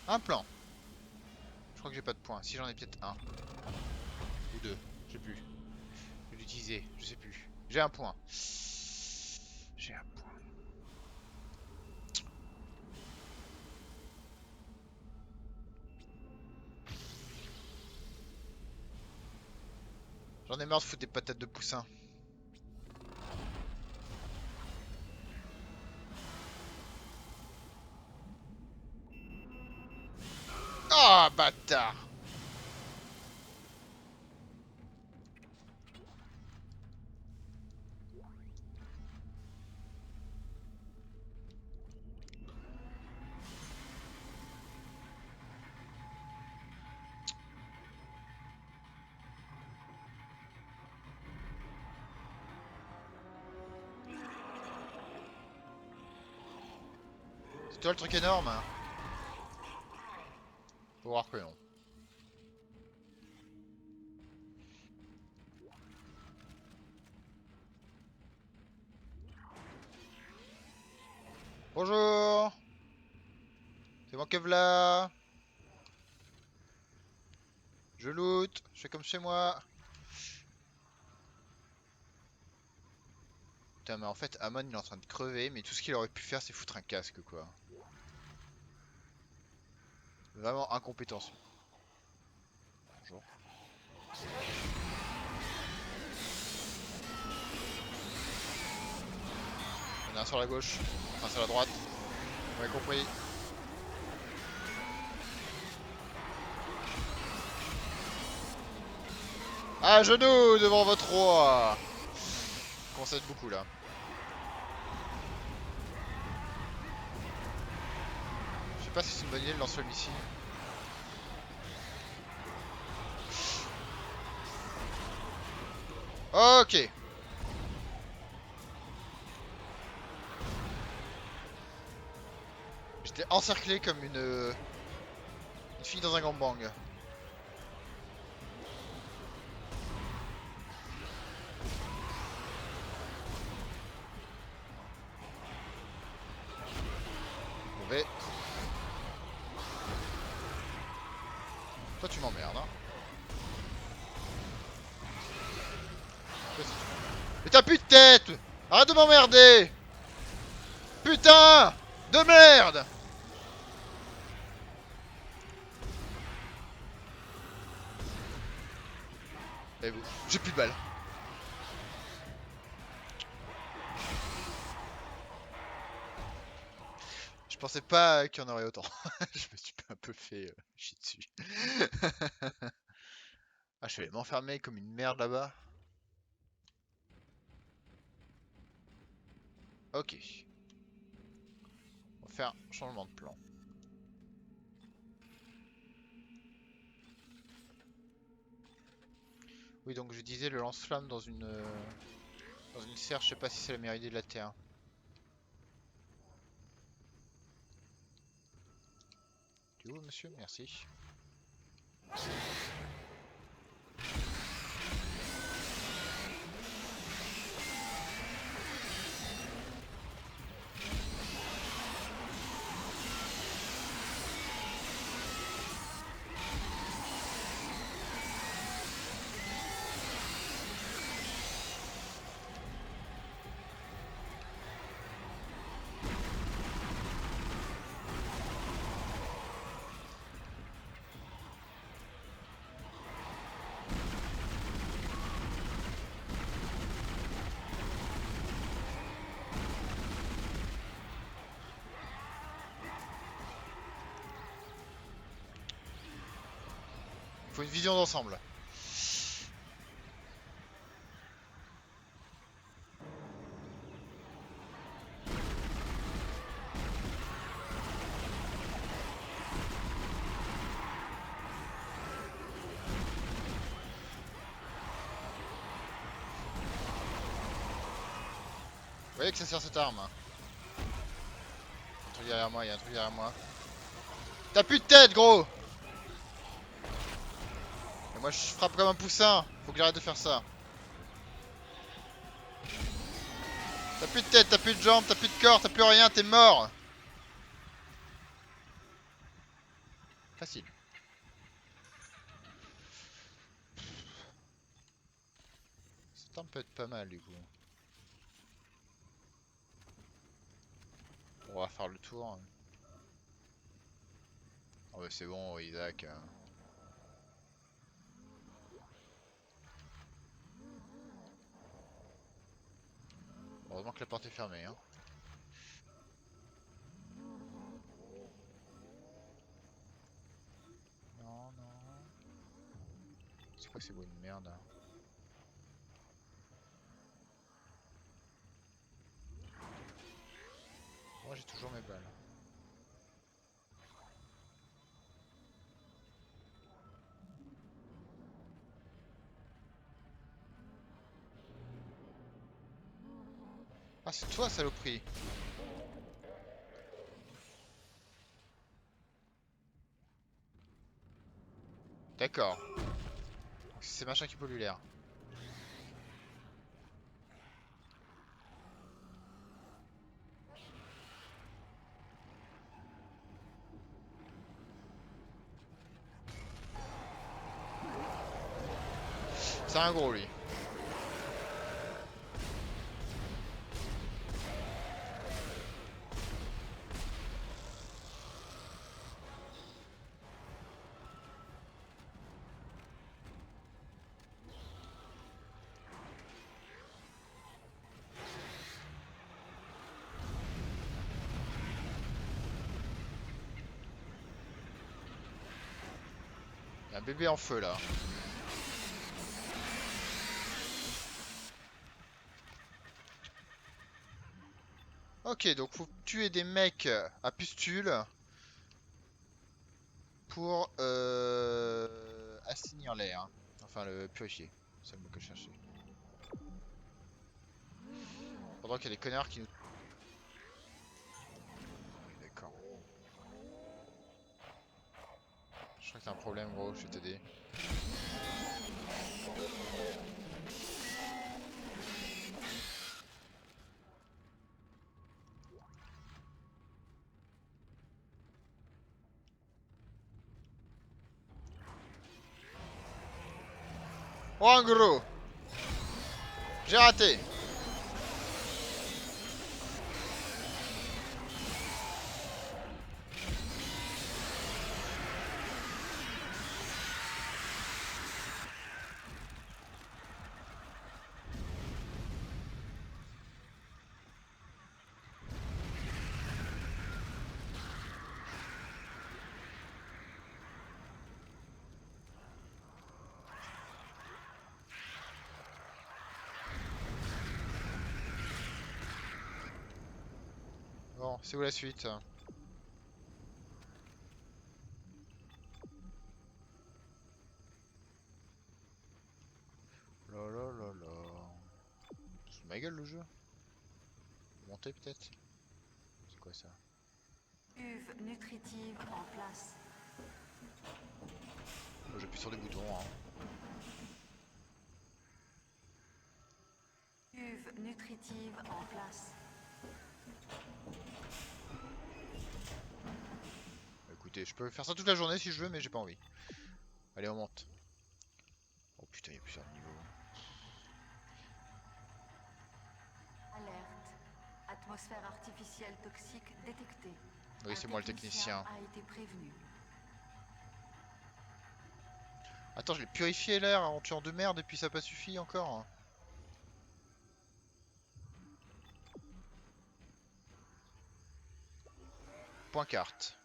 Un plan. Je crois que j'ai pas de points. Si j'en ai peut-être un. Ou deux. Je sais plus. Je vais l'utiliser. Je sais plus. J'ai un point. J'ai un point. J'en ai marre de foutre des patates de poussin. Ah, bâtard! C'est toi le truc énorme? Hein. Faut voir que non. Bonjour! C'est moi Kevlar! Je loot! Je fais comme chez moi! Putain, mais en fait, Amon il est en train de crever, mais tout ce qu'il aurait pu faire, c'est foutre un casque, quoi. Vraiment incompétence. Bonjour. Il y en a un sur la gauche, un sur la droite. Vous m'avez compris. À genoux devant votre roi! Ça commence à être beaucoup là. Je sais pas si c'est une bonne idée de lancer le missile. Ok. J'étais encerclé comme une fille dans un gangbang. Mauvais. Toi tu m'emmerdes, hein. Mais t'as plus de tête! Arrête de m'emmerder! Putain! De merde! Et vous, j'ai plus de balles. Je pensais pas qu'il y en aurait autant. Je me suis un peu fait chier dessus. Ah, je vais m'enfermer comme une merde là-bas. Ok. On va faire un changement de plan. Oui, donc je disais le lance-flamme dans une serre, je sais pas si c'est la meilleure idée de la Terre. Tu es où, monsieur? Merci. Faut une vision d'ensemble. Vous voyez que ça sert cette arme. Il y a un truc derrière moi, il y a un truc derrière moi. T'as plus de tête, gros! Et moi je frappe comme un poussin. Faut que j'arrête de faire ça. T'as plus de tête, t'as plus de jambes, t'as plus de corps, t'as plus rien, t'es mort! Facile. Cette arme peut être pas mal du coup. On va faire le tour. Oh bah c'est bon, Isaac. Heureusement que la porte est fermée. Hein. Non, non. C'est quoi ces bruits de merde hein. Moi j'ai toujours mes balles. Ah c'est toi saloperie. D'accord. C'est machin qui pollue l'air. C'est un gros lui. Il y a un bébé en feu là. Ok, donc faut tuer des mecs à pustules pour assainir l'air. Enfin le purifier. C'est le mot que je cherchais. Pendant qu'il y a des connards qui nous... Oui, d'accord. t'as un problème, gros, je vais t'aider. Oh, en gros! J'ai raté! Bon, c'est où la suite? La la la la. C'est de ma gueule le jeu. Monter peut-être? C'est quoi ça? Cuve nutritive en place. Oh, j'appuie sur des boutons, hein. Cuve nutritive en place. Écoutez, je peux faire ça toute la journée si je veux, mais j'ai pas envie. Allez, on monte. Oh putain, il y a plusieurs niveaux. Alerte. Atmosphère artificielle toxique détectée. Oui, Un c'est moi le technicien. a été prévenu. Attends, je l'ai purifié l'air en tuant de merde et puis ça n'a pas suffi encore. Point carte.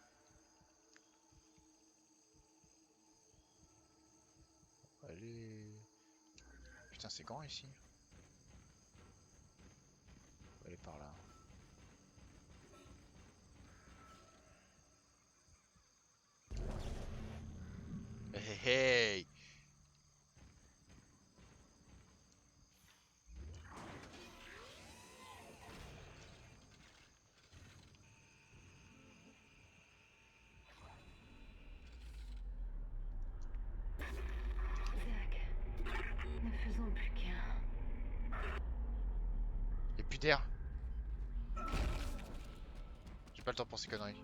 Allez. Putain, c'est grand ici. On va aller par là. Hey, hey, hey. Zach, ne faisons plus qu'un. Y'a plus d'air. J'ai pas le temps pour ces conneries.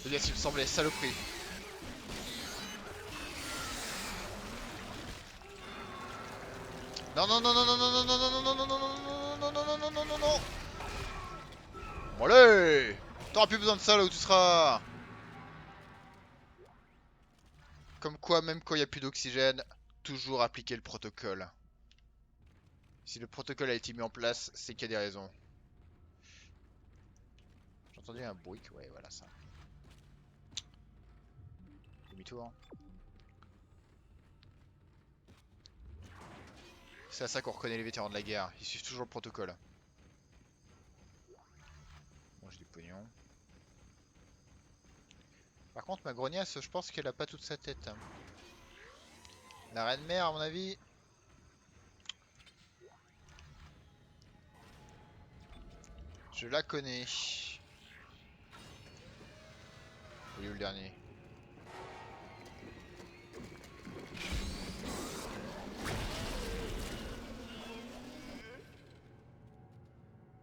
Le gars, il me semblait saloperie. Non, non, non, non, non, non, non, non, non, non, non, non, non, non, non, non, non, non, non, non. Bon, allez. T'auras plus besoin de ça là où tu seras. Comme quoi, même quand il n'y a plus d'oxygène, toujours appliquer le protocole. Si le protocole a été mis en place, c'est qu'il y a des raisons. J'ai entendu un bruit, ouais, voilà ça. Demi-tour. C'est à ça qu'on reconnaît les vétérans de la guerre. Ils suivent toujours le protocole. Bon, j'ai du pognon. Par contre, ma grognasse, je pense qu'elle a pas toute sa tête. La reine mère, à mon avis. Je la connais. Il est où le dernier?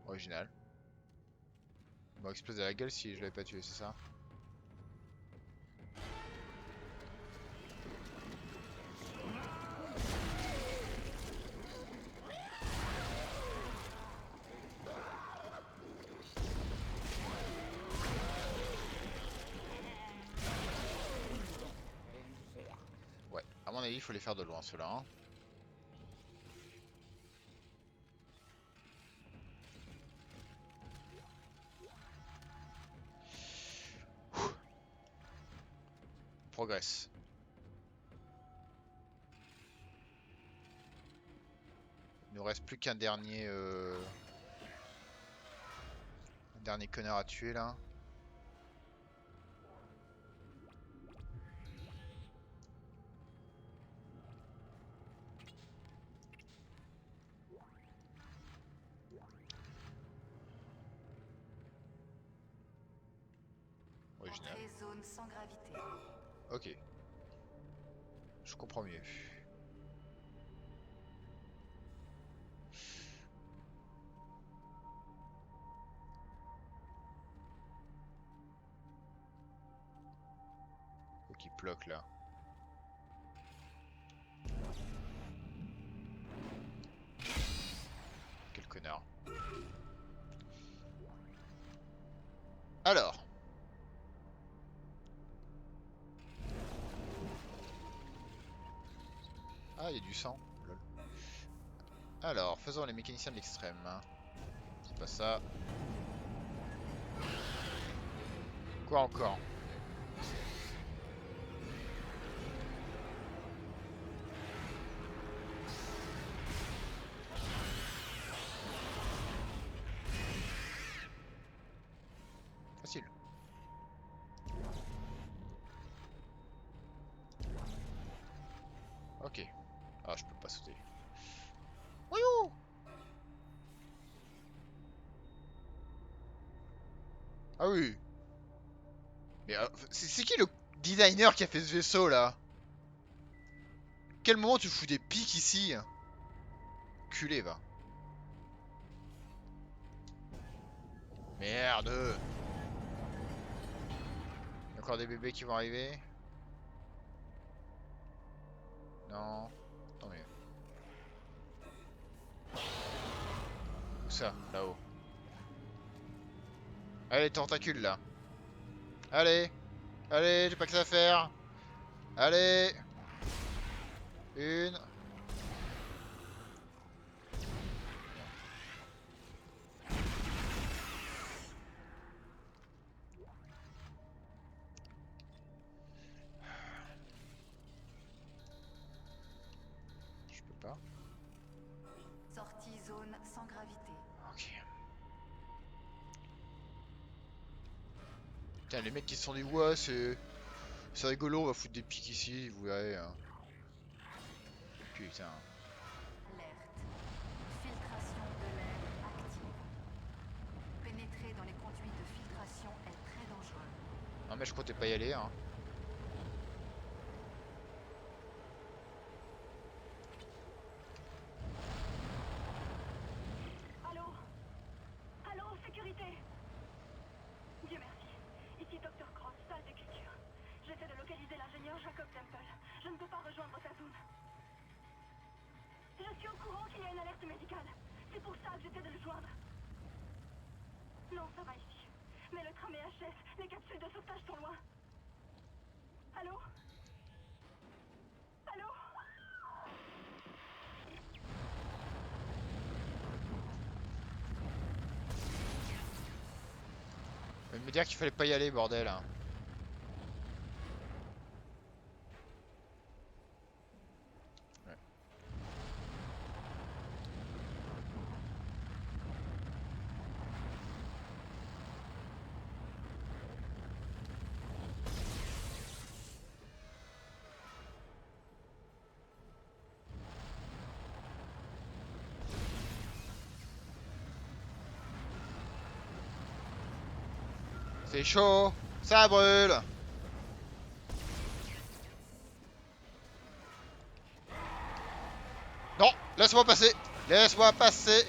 Original. Il m'a explosé la gueule si je l'avais pas tué, c'est ça? Ouais, à mon avis, il faut les faire de loin, ceux-là. Hein. Progresse. Il nous reste plus qu'un dernier... Un dernier connard à tuer, là. original. Entrée zone sans gravité. Ok. Je comprends mieux. Faut qu'il bloque là. Quel connard. Alors. Ah, il y a du sang. Lol. Alors, faisons les mécaniciens de l'extrême. C'est pas ça. Quoi encore? Facile. Ok. Ah, je peux pas sauter. Voyou! Ah oui. Mais c'est qui le designer qui a fait ce vaisseau là? Quel moment tu fous des pics ici? Culé va. Merde. Il y a encore des bébés qui vont arriver. Non. Tant mieux. Où ça? Là-haut. Allez, tentacules là. Allez. Allez, j'ai pas que ça à faire. Allez. Une. Je peux pas. Sortie zone sans gravité. Ok. Putain, les mecs qui se sont dit ouais, c'est rigolo, on va foutre des pics ici, vous verrez. Hein. Putain. Alerte. Filtration de l'air active. Pénétrer dans les conduits de filtration est très dangereux. Non mais je comptais pas y aller. Hein. Allô? Allô, sécurité? Dieu merci. Ici Dr. Cross, salle de culture. J'essaie de localiser l'ingénieur Jacob Temple. Je ne peux pas rejoindre sa zone. Je suis au courant qu'il y a une alerte médicale. C'est pour ça que j'essaie de le joindre. Non, ça va ici. Mais le tram est HS. Les capsules de sauvetage sont loin. Allô? Allô? Il me dire qu'il fallait pas y aller, bordel. Hein. Ouais. C'est chaud, ça brûle. Non, laisse-moi passer. Laisse-moi passer.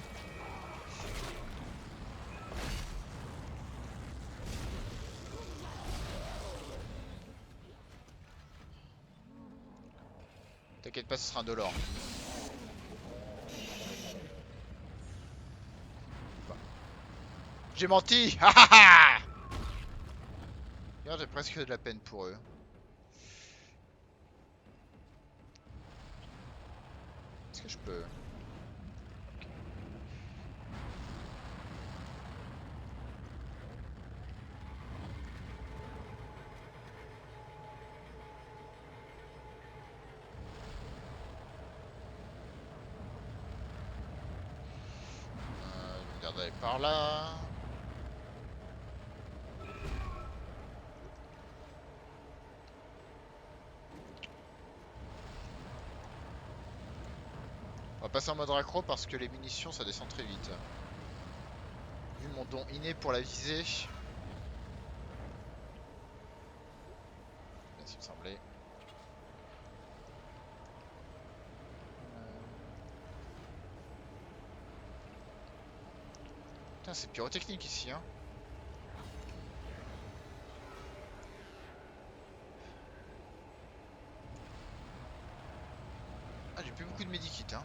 T'inquiète pas, ce sera indolore. J'ai menti. Ha ha ha. Regarde, j'ai presque de la peine pour eux. Est-ce que je peux... Je vais regarder par là. On va passer en mode raccro parce que les munitions ça descend très vite. Vu mon don inné pour la visée. semblait. Putain, c'est pyrotechnique ici, hein. Ah, j'ai plus beaucoup de medikits, hein.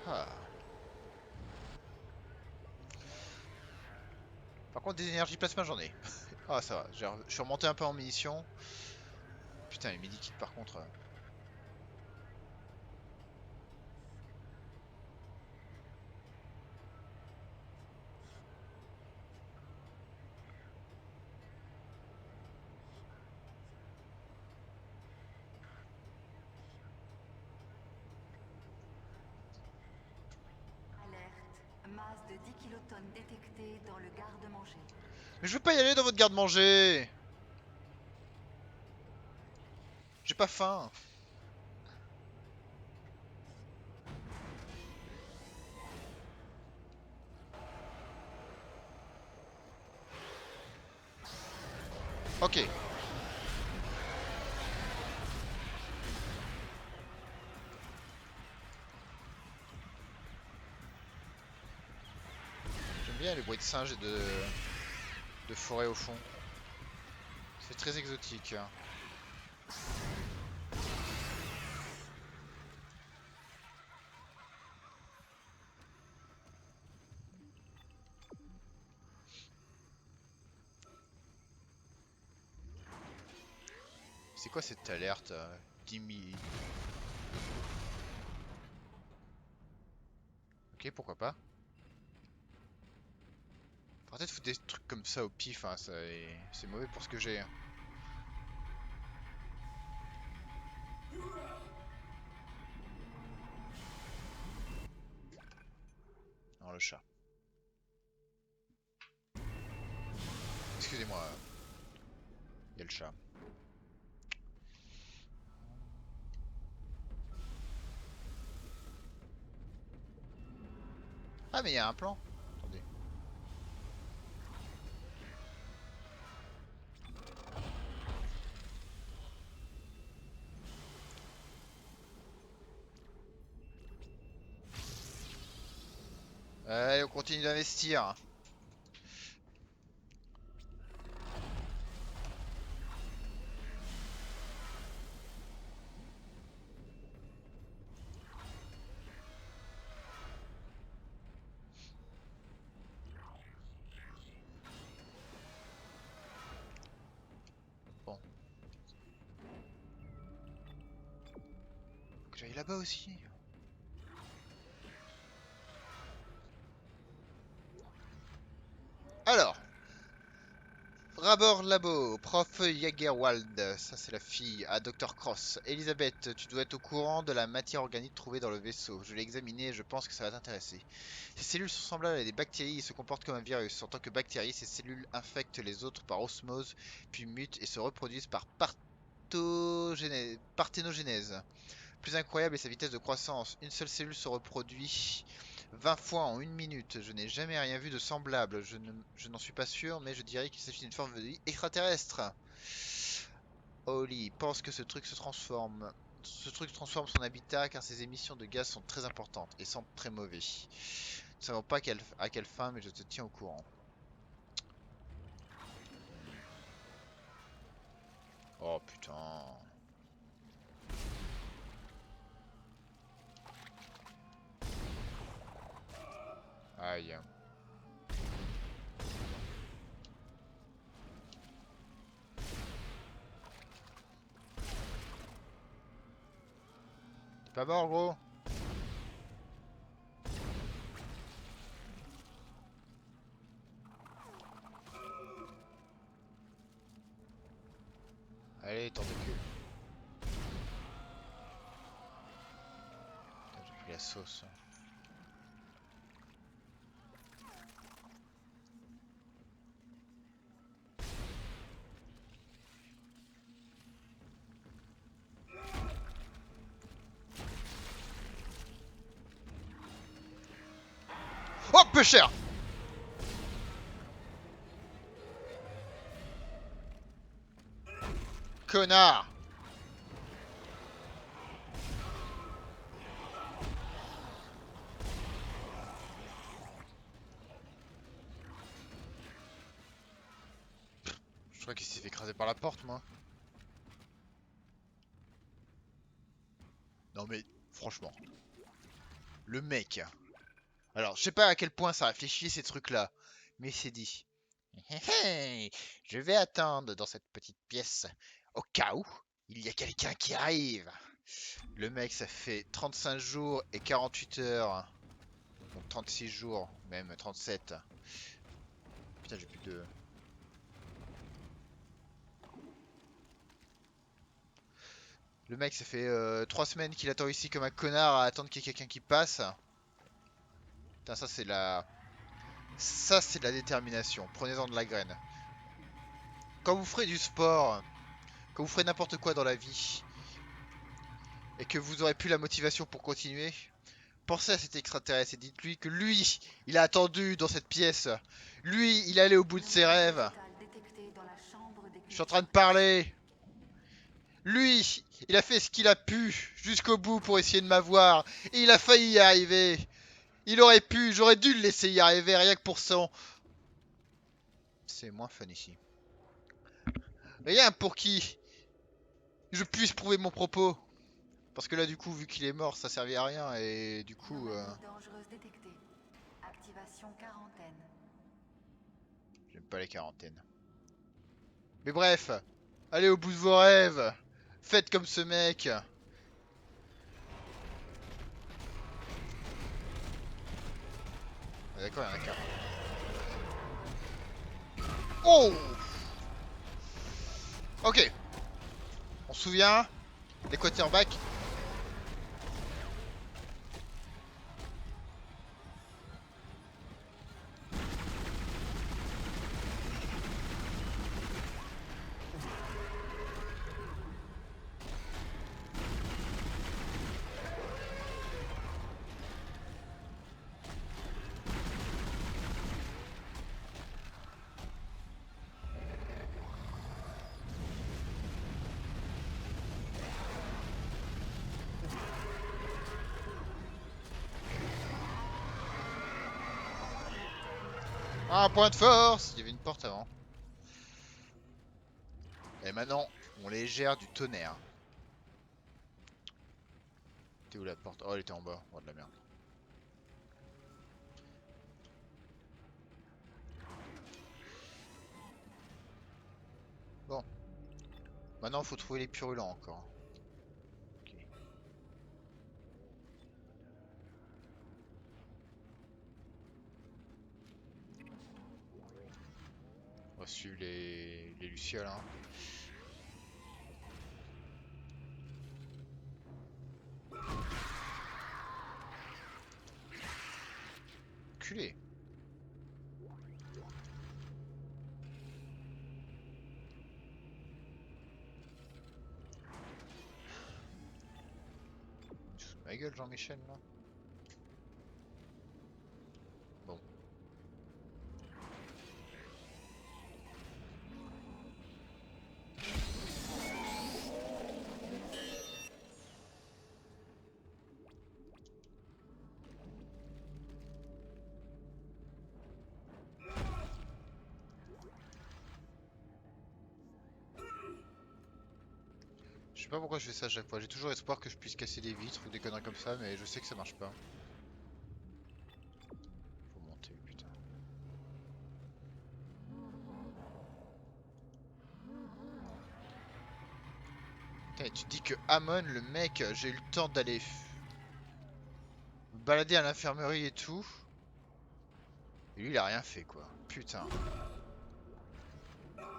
Ah. Par contre, des énergies plasma, j'en ai. Ah, ça va. Je suis remonté un peu en munitions. Putain, les medikits, par contre. Alerte. Masse de 10 kilotonnes détectée dans le garde-manger. Mais je veux pas y aller dans votre garde-manger. J'ai pas faim. Ok. J'aime bien les bruits de singes et de forêt au fond. C'est très exotique. C'est quoi cette alerte 10 000. Ok, pourquoi pas. Faut peut-être foutre des trucs comme ça au pif, hein, c'est mauvais pour ce que j'ai. Alors le chat. Excusez-moi. Il y a le chat. Ah mais il y a un plan. Attendez. Allez, on continue d'investir. Bon. Faut que j'aille là-bas aussi. Alors. Rabor Labo, prof Jagerwald, ça c'est la fille, à Dr. Cross. Elisabeth, tu dois être au courant de la matière organique trouvée dans le vaisseau. Je l'ai examinée et je pense que ça va t'intéresser. Ces cellules sont semblables à des bactéries et se comportent comme un virus. En tant que bactéries, ces cellules infectent les autres par osmose, puis mutent et se reproduisent par parthénogenèse. Plus incroyable est sa vitesse de croissance. Une seule cellule se reproduit 20 fois en 1 minute. Je n'ai jamais rien vu de semblable. Je n'en suis pas sûr, mais je dirais qu'il s'agit d'une forme de vie extraterrestre. Holly pense que ce truc se transforme. Ce truc transforme son habitat car ses émissions de gaz sont très importantes et sentent très mauvais. Nous ne savons pas à quelle fin, mais je te tiens au courant. Oh putain. Aïe. T'es pas mort, gros? Allez, t'en cul. Putain, j'ai pris la sauce. Oh, peu cher! Connard! Je crois qu'il s'est fait écraser par la porte, moi. Non mais, franchement. Le mec. Alors, je sais pas à quel point ça réfléchit ces trucs-là. Mais c'est dit. Hé, hé, je vais attendre dans cette petite pièce. Au cas où, il y a quelqu'un qui arrive. Le mec, ça fait 35 jours et 48 heures. Donc 36 jours, même 37. Putain, j'ai plus de... Le mec, ça fait 3 semaines qu'il attend ici comme un connard à attendre qu'il y ait quelqu'un qui passe. Putain, ça c'est la... Ça c'est de la détermination. Prenez-en de la graine. Quand vous ferez du sport, quand vous ferez n'importe quoi dans la vie, et que vous aurez plus la motivation pour continuer, pensez à cet extraterrestre et dites-lui que lui, il a attendu dans cette pièce. Lui, il est allé au bout de ses rêves. Je suis en train de parler. Lui, il a fait ce qu'il a pu jusqu'au bout pour essayer de m'avoir. Et il a failli y arriver. Il aurait pu, j'aurais dû le laisser y arriver rien que pour son... C'est moins fun ici. Rien pour qui je puisse prouver mon propos. Parce que là, du coup, vu qu'il est mort, ça servait à rien. Et du coup... dangereuse détectée. Activation quarantaine. J'aime pas les quarantaines. Mais bref, allez au bout de vos rêves. Faites comme ce mec. Ah, d'accord, il y en a qu'un. Oh! Ok. On se souvient, les quarterbacks. Un point de force. Il y avait une porte avant. Et maintenant, on les gère du tonnerre. T'es où la porte? Oh, elle était en bas. Oh, de la merde. Bon. Maintenant, faut trouver les purulents encore. Ok. On va suivre les lucioles, hein. Culé. Ma gueule, Jean-Michel, là. Bon. Je sais pas pourquoi je fais ça à chaque fois. J'ai toujours espoir que je puisse casser des vitres ou des conneries comme ça, mais je sais que ça marche pas. Faut monter, putain. Putain, et tu te dis que Amon, le mec, j'ai eu le temps d'aller me balader à l'infirmerie et tout. Et lui, il a rien fait, quoi. Putain.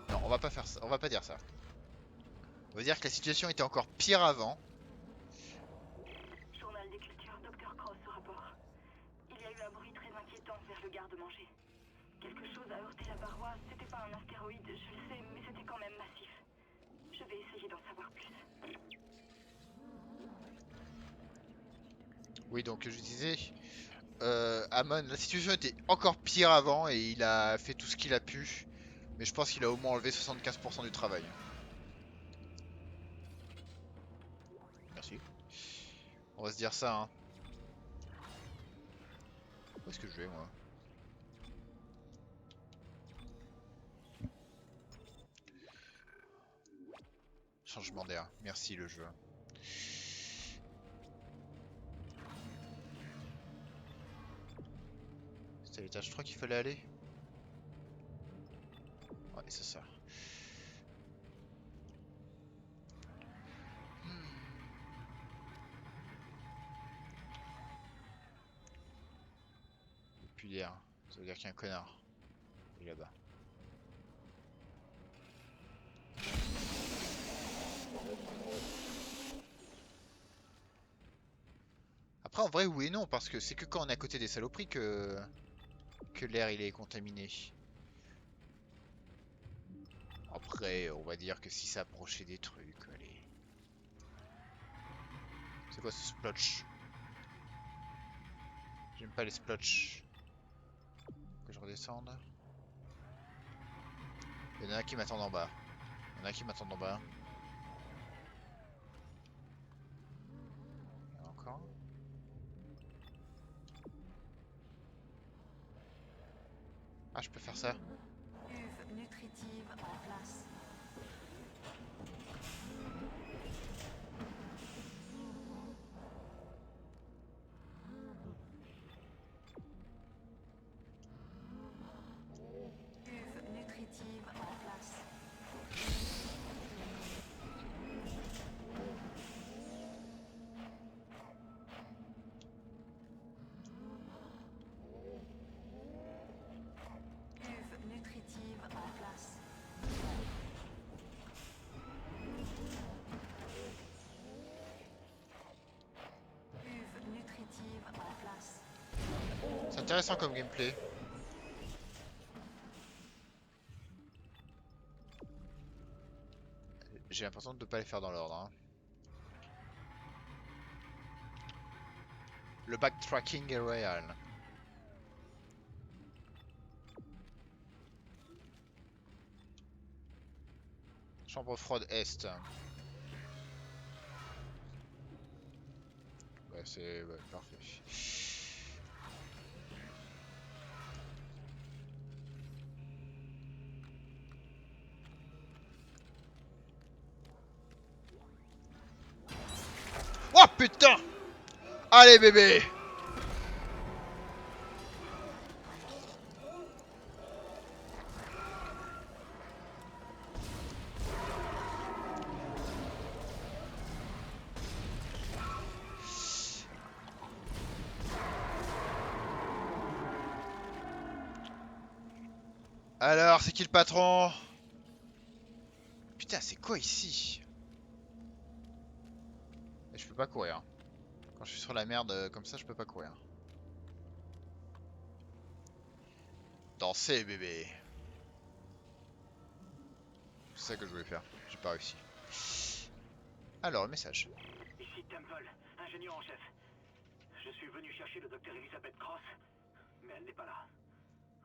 Non, on va pas faire ça. On va pas dire ça. On va dire que la situation était encore pire avant. Journal d'écriture, Dr. Cross au rapport. Il y a eu un bruit très inquiétant vers le garde-manger. Quelque chose a heurté la paroi. C'était pas un astéroïde, je le sais, mais c'était quand même massif. Je vais essayer d'en savoir plus. Oui, donc je disais, Amon, la situation était encore pire avant et il a fait tout ce qu'il a pu. Mais je pense qu'il a au moins enlevé 75% du travail. Merci. On va se dire ça, hein. Où est-ce que je vais, moi? Changement d'air. Merci, le jeu. C'était à l'étage 3 qu'il fallait aller? Ouais, c'est ça. Plus d'air. Ça veut dire qu'il y a un connard. Il est là-bas. Après, en vrai, oui et non, parce que c'est que quand on est à côté des saloperies que l'air il est contaminé. Après, on va dire que si ça approchait des trucs, allez. C'est quoi ce splotch? J'aime pas les splotch. Que je redescende. Il y en a qui m'attendent en bas. Il y en a qui m'attendent en bas. Il y en a encore. Ah, je peux faire ça. Cuve nutritive en place. Cuve nutritive en place. Cuve nutritive en place. Cuve nutritive en place. C'est intéressant comme gameplay. J'ai l'impression de ne pas les faire dans l'ordre, hein. Le backtracking est royal. Chambre froide est. Ouais, c'est ouais, parfait. Oh putain! Allez bébé! Alors, c'est qui le patron? Putain, c'est quoi ici? Je peux pas courir. Quand je suis sur la merde comme ça, je peux pas courir. Danser, bébé. C'est ça que je voulais faire. J'ai pas réussi. Alors, le message. Ici Temple, ingénieur en chef. Je suis venu chercher le docteur Elizabeth Cross, mais elle n'est pas là.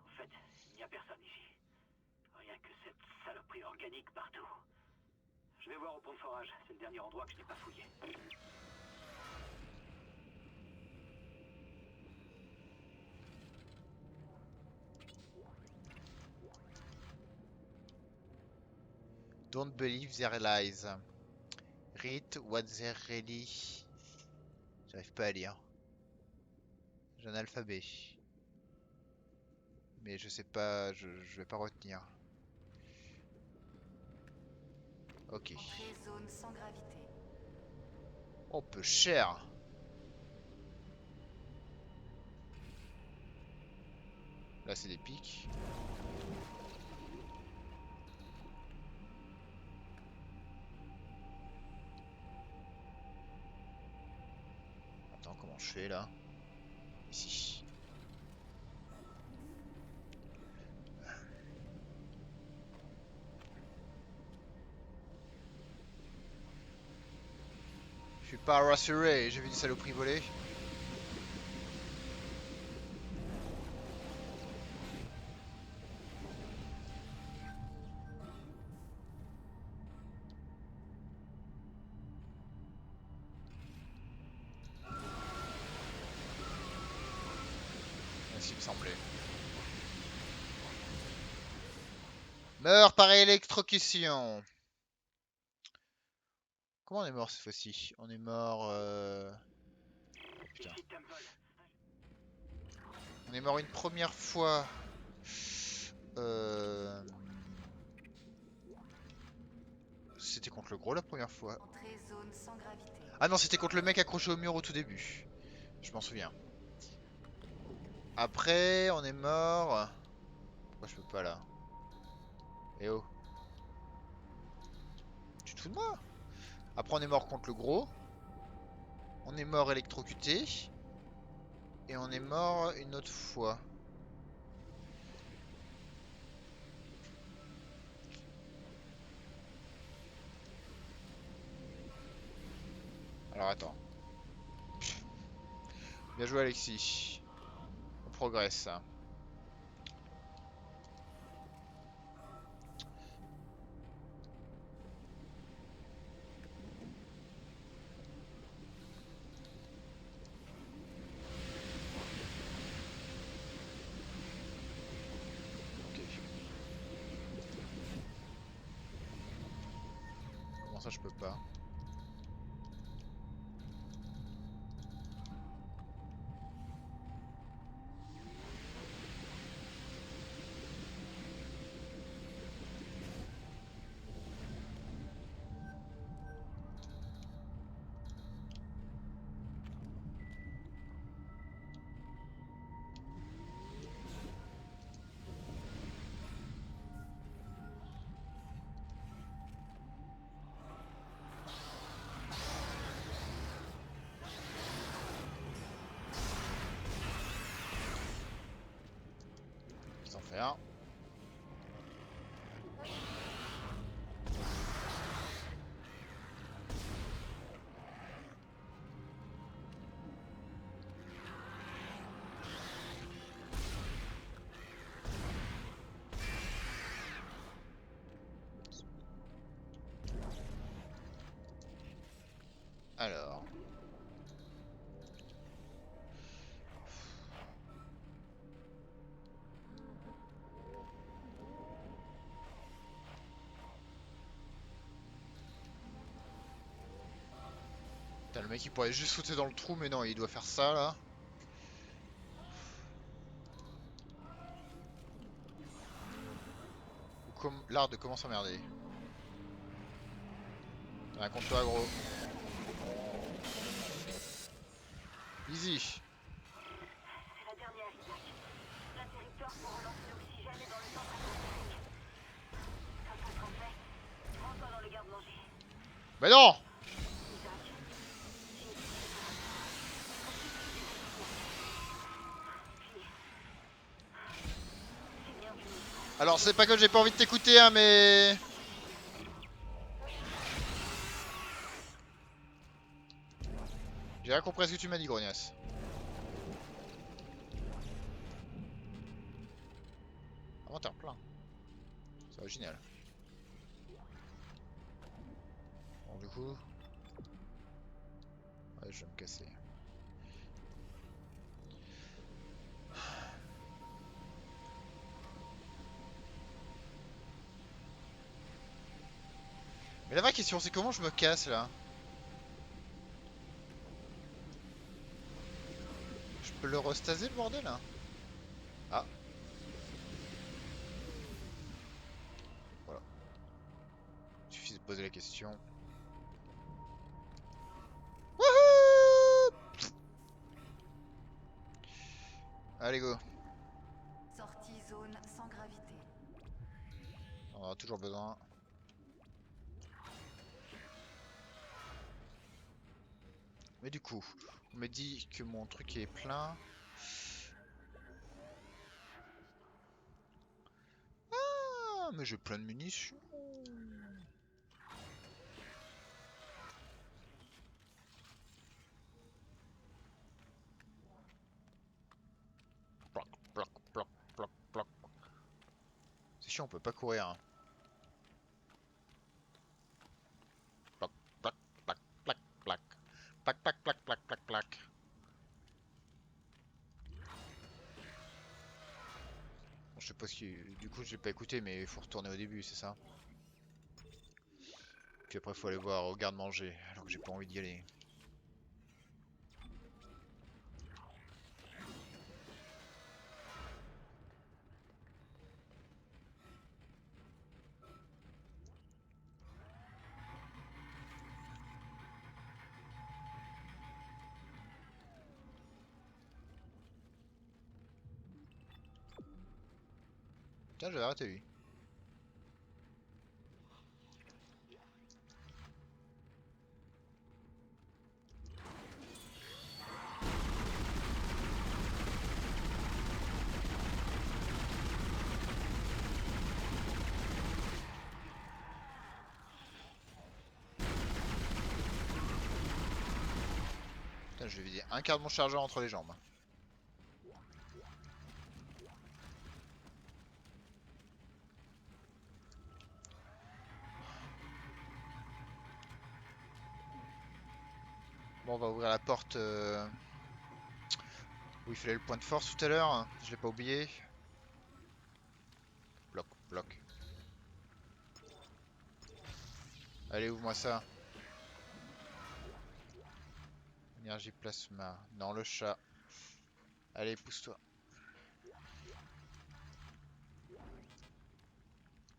En fait, il n'y a personne ici. Rien que cette saloperie organique partout. Je vais voir au pont de forage, c'est le dernier endroit que je n'ai pas fouillé. Don't believe their lies. Read what they really. J'arrive pas à lire. J'ai un alphabet. Mais je sais pas, je vais pas retenir. Ok. Entrée zone sans gravité. Oh, peu cher. Là, c'est des pics. Attends, comment je fais là? Ici. Je suis pas rassuré, j'ai vu des saloperies voler. me semblait. Meurs par électrocution. Comment on est mort cette fois-ci? On est mort... Putain. Ici Temple. On est mort une première fois. Euh... C'était contre le gros la première fois. Entrée zone sans gravité. Ah non, c'était contre le mec accroché au mur au tout début. Je m'en souviens. Après, on est mort... Pourquoi je peux pas là? Eh oh. Tu te fous de moi? Après, on est mort contre le gros. On est mort électrocuté. Et on est mort une autre fois. Alors attends. Bien joué Alexis. On progresse. Ok. Comment ça je peux pas? Sans faire. Alors. Putain, le mec il pourrait juste sauter dans le trou, mais non, il doit faire ça là. L'art de comment s'emmerder. Raconte-toi gros. Easy. C'est la dernière, Isaac. L'interrupteur pour relancer l'oxygène est dans le centre atmosphérique. Quand ça sera fait, rentre dans le garde-manger. Mais non! Isaac, j'ai une petite Puis, c'est bien fini. Alors c'est pas que j'ai pas envie de t'écouter hein, mais... J'ai rien compris à ce que tu m'as dit grognasse. Inventaire plein. C'est original. Bon du coup... Ouais, je vais me casser. Mais la vraie question c'est comment je me casse là? Je peux le restaser le bordel hein? Ah. Voilà. Il suffit de poser la question. Wouhou! Allez go. Sortie zone sans gravité. On en a toujours besoin. Mais du coup, on me dit que mon truc est plein. Ah, mais j'ai plein de munitions. Ploc, ploc, ploc, ploc, ploc. C'est chiant, on peut pas courir. Hein. Ploc, ploc, plac, plac, plac. Plac, plac, plac, plac, plac, plac. Du coup, j'ai pas écouté, mais il faut retourner au début, c'est ça? Puis après, faut aller voir au garde-manger, alors que j'ai pas envie d'y aller. Tiens, j'avais raté lui. Putain, je vais vider un quart de mon chargeur entre les jambes. Bon, on va ouvrir la porte où il fallait le point de force tout à l'heure. Je l'ai pas oublié. Bloc, bloc. Allez, ouvre-moi ça. Énergie plasma. Non, le chat. Allez, pousse-toi.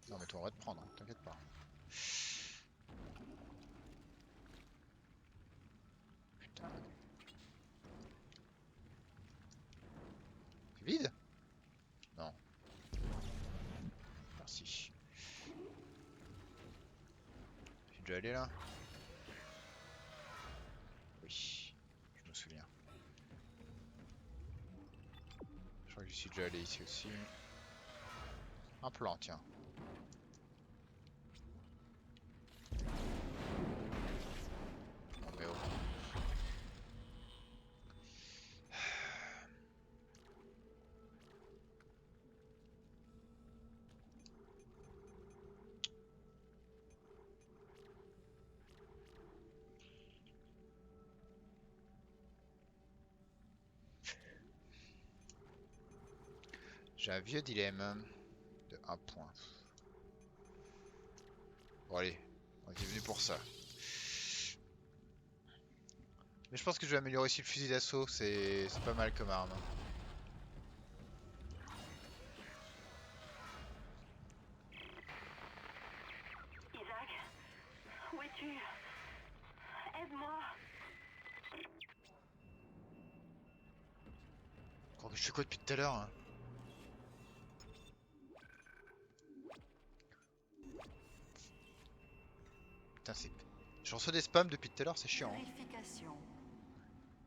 Non, mais toi, on va te prendre, hein, t'inquiète pas. Putain. C'est vide? Non. Merci. J'ai déjà allé là? Oui, je me souviens. Je crois que j'y suis déjà allé ici aussi. Un plan, tiens. Non mais oh. J'ai un vieux dilemme de 1 point. Bon allez, on est venu pour ça. Mais je pense que je vais améliorer aussi le fusil d'assaut, c'est pas mal comme arme. Isaac, où es-tu? Aide-moi. Oh, mais je fais quoi depuis tout à l'heure hein? Putain, c'est... Je reçois des spams depuis tout à l'heure, c'est chiant. Hein. Purification.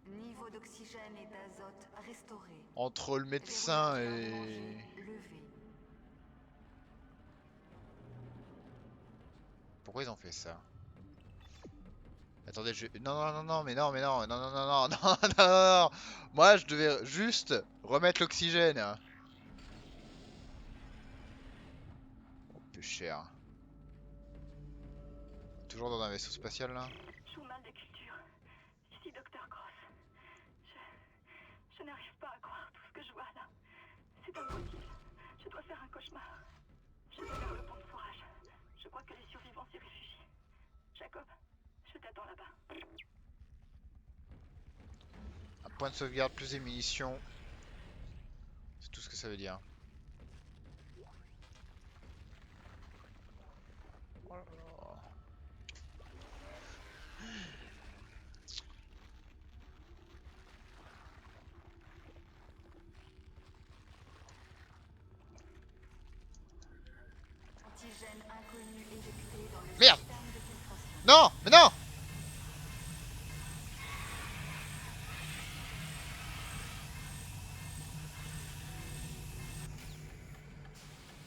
Niveau d'oxygène et d'azote restauré. Entre le médecin et... Levé. Pourquoi ils ont fait ça? Attendez, je... Non, non, non, non, mais non, mais non, non, non, non, non, non, non, non, non. Moi, je devais juste remettre l'oxygène. Oh, peu cher. Toujours dans un vaisseau spatial, là? Schumann de culture. Ici Dr. Cross. Je n'arrive pas à croire tout ce que je vois là. C'est impossible. Je dois faire un cauchemar. Je vais vers le pont de fourrage. Je crois que les survivants s'y réfugient. Jacob, je t'attends là-bas. Un point de sauvegarde plus des munitions. C'est tout ce que ça veut dire. Oh là là. Antigène inconnu éjecté dans le Merde! système de filtration. Non! Mais non!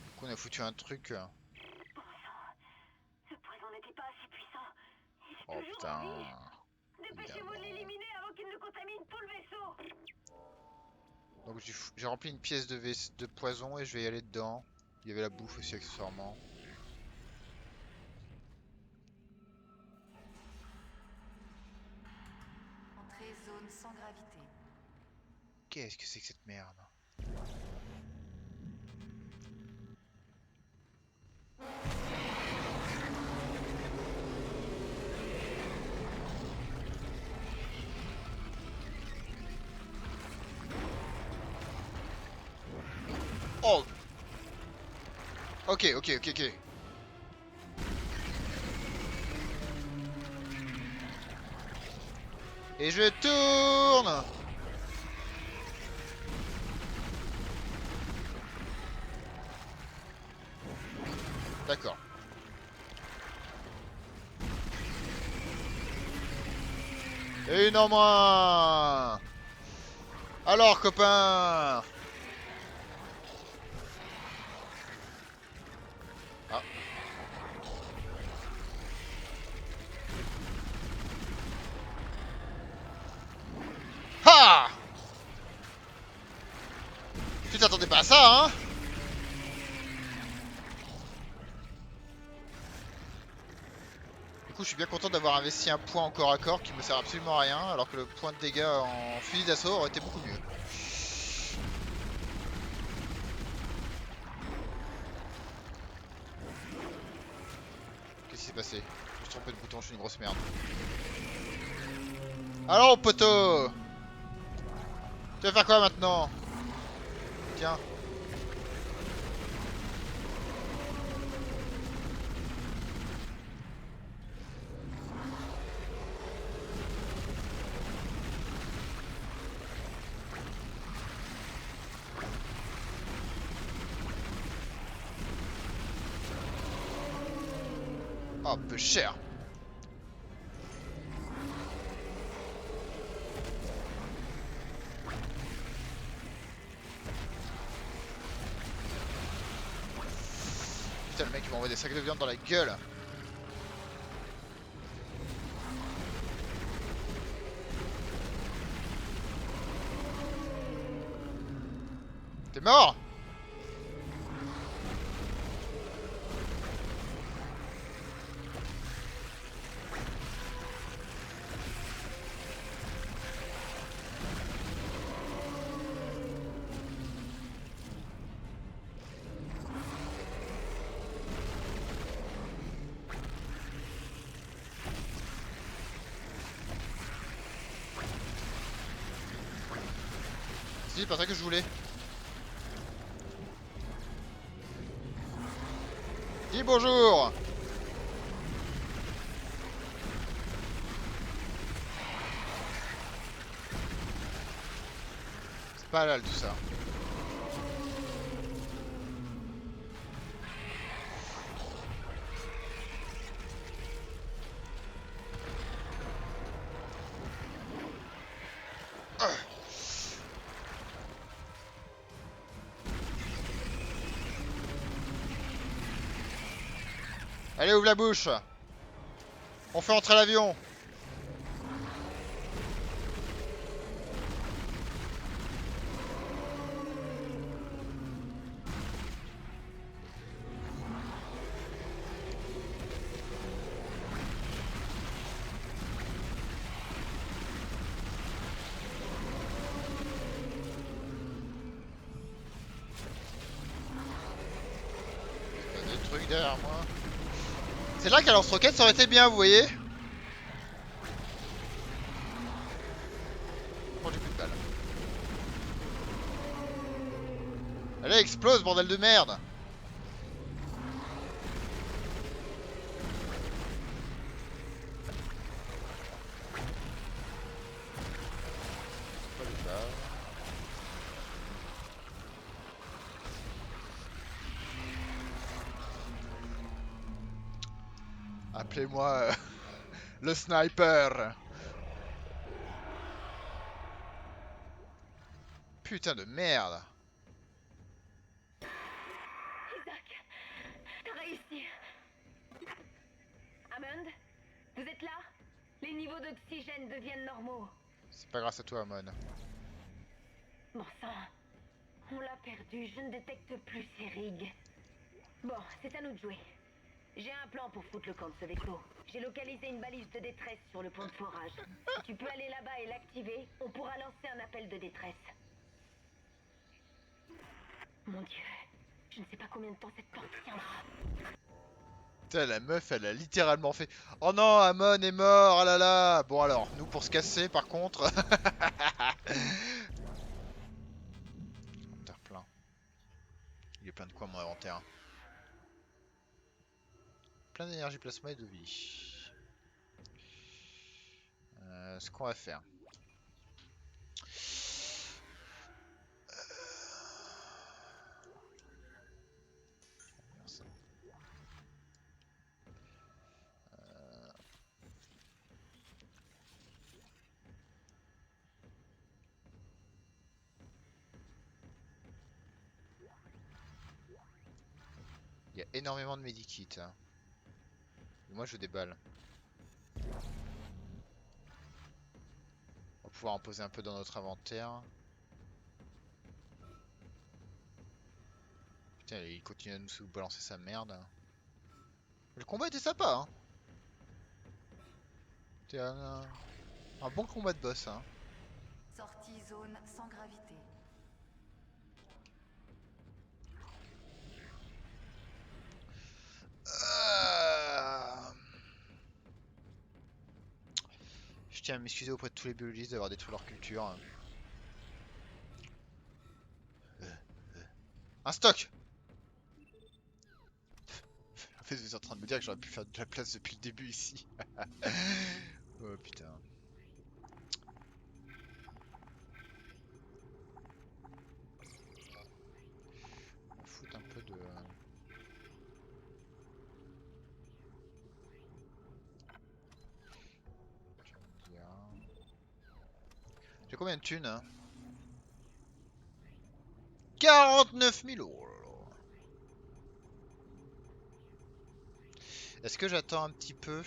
Du coup, on a foutu un truc. Bon sang, ce poison n'était pas assez puissant. Il est Oh toujours putain. en vie. Dépêchez-vous de l'éliminer avant qu'il ne contamine tout le vaisseau. Donc j'ai rempli une pièce de poison et je vais y aller dedans. Il y avait la bouffe aussi accessoirement. Entrée zone sans gravité. Qu'est-ce que c'est que cette merde? Ok, ok, ok, ok. Et je tourne. D'accord. Et une en moins. Alors, copain. Ah. Ha! Tu t'attendais pas à ça, hein? Du coup, je suis bien content d'avoir investi un point en corps à corps qui me sert absolument à rien, alors que le point de dégâts en fusil d'assaut aurait été beaucoup mieux. Qu'est-ce qui s'est passé? Je me suis trompé de bouton, je suis une grosse merde. Alors, poteau! Tu vas faire quoi maintenant? Tiens. Oh, peu cher. Putain, le mec il m'envoie des sacs de viande dans la gueule. T'es mort? Si, c'est pas ça que je voulais. Dis bonjour. C'est pas halal tout ça. Allez, ouvre la bouche. On fait entrer l'avion. Il y a des trucs derrière moi. C'est là qu'un lance-roquette ça aurait été bien, vous voyez. Oh, j'ai plus de balles. Allez, explose, bordel de merde. Pas de balles. Appelez-moi le sniper. Putain de merde. Isaac, t'as réussi. Hammond, vous êtes là? Les niveaux d'oxygène deviennent normaux. C'est pas grâce à toi, Amon. Bon sang, on l'a perdu, je ne détecte plus ces rigs. Bon, c'est à nous de jouer. J'ai un plan pour foutre le camp de Soveco. J'ai localisé une balise de détresse sur le pont de forage. Si tu peux aller là-bas et l'activer, on pourra lancer un appel de détresse. Mon Dieu, je ne sais pas combien de temps cette porte tiendra. Putain, la meuf, elle a littéralement fait. Oh non, Amon est mort, ah là là. Bon alors, nous pour se casser, par contre. Inventaire plein. Il est plein de quoi mon inventaire? plein d'énergie plasma et de vie. Ce qu'on va faire. Il y a énormément de medikits. Hein. Moi je veux des balles. On va pouvoir en poser un peu dans notre inventaire. Putain, il continue à nous balancer sa merde. Le combat était sympa, hein. C'était un bon combat de boss, hein. Sortie zone sans gravité. Je tiens à m'excuser auprès de tous les biologistes d'avoir détruit leur culture. Un stock! En fait, vous êtes en train de me dire que j'aurais pu faire de la place depuis le début ici. Oh putain. On va foutre un peu de... J'ai combien de thunes, hein? 49 000 euros. Est-ce que j'attends un petit peu?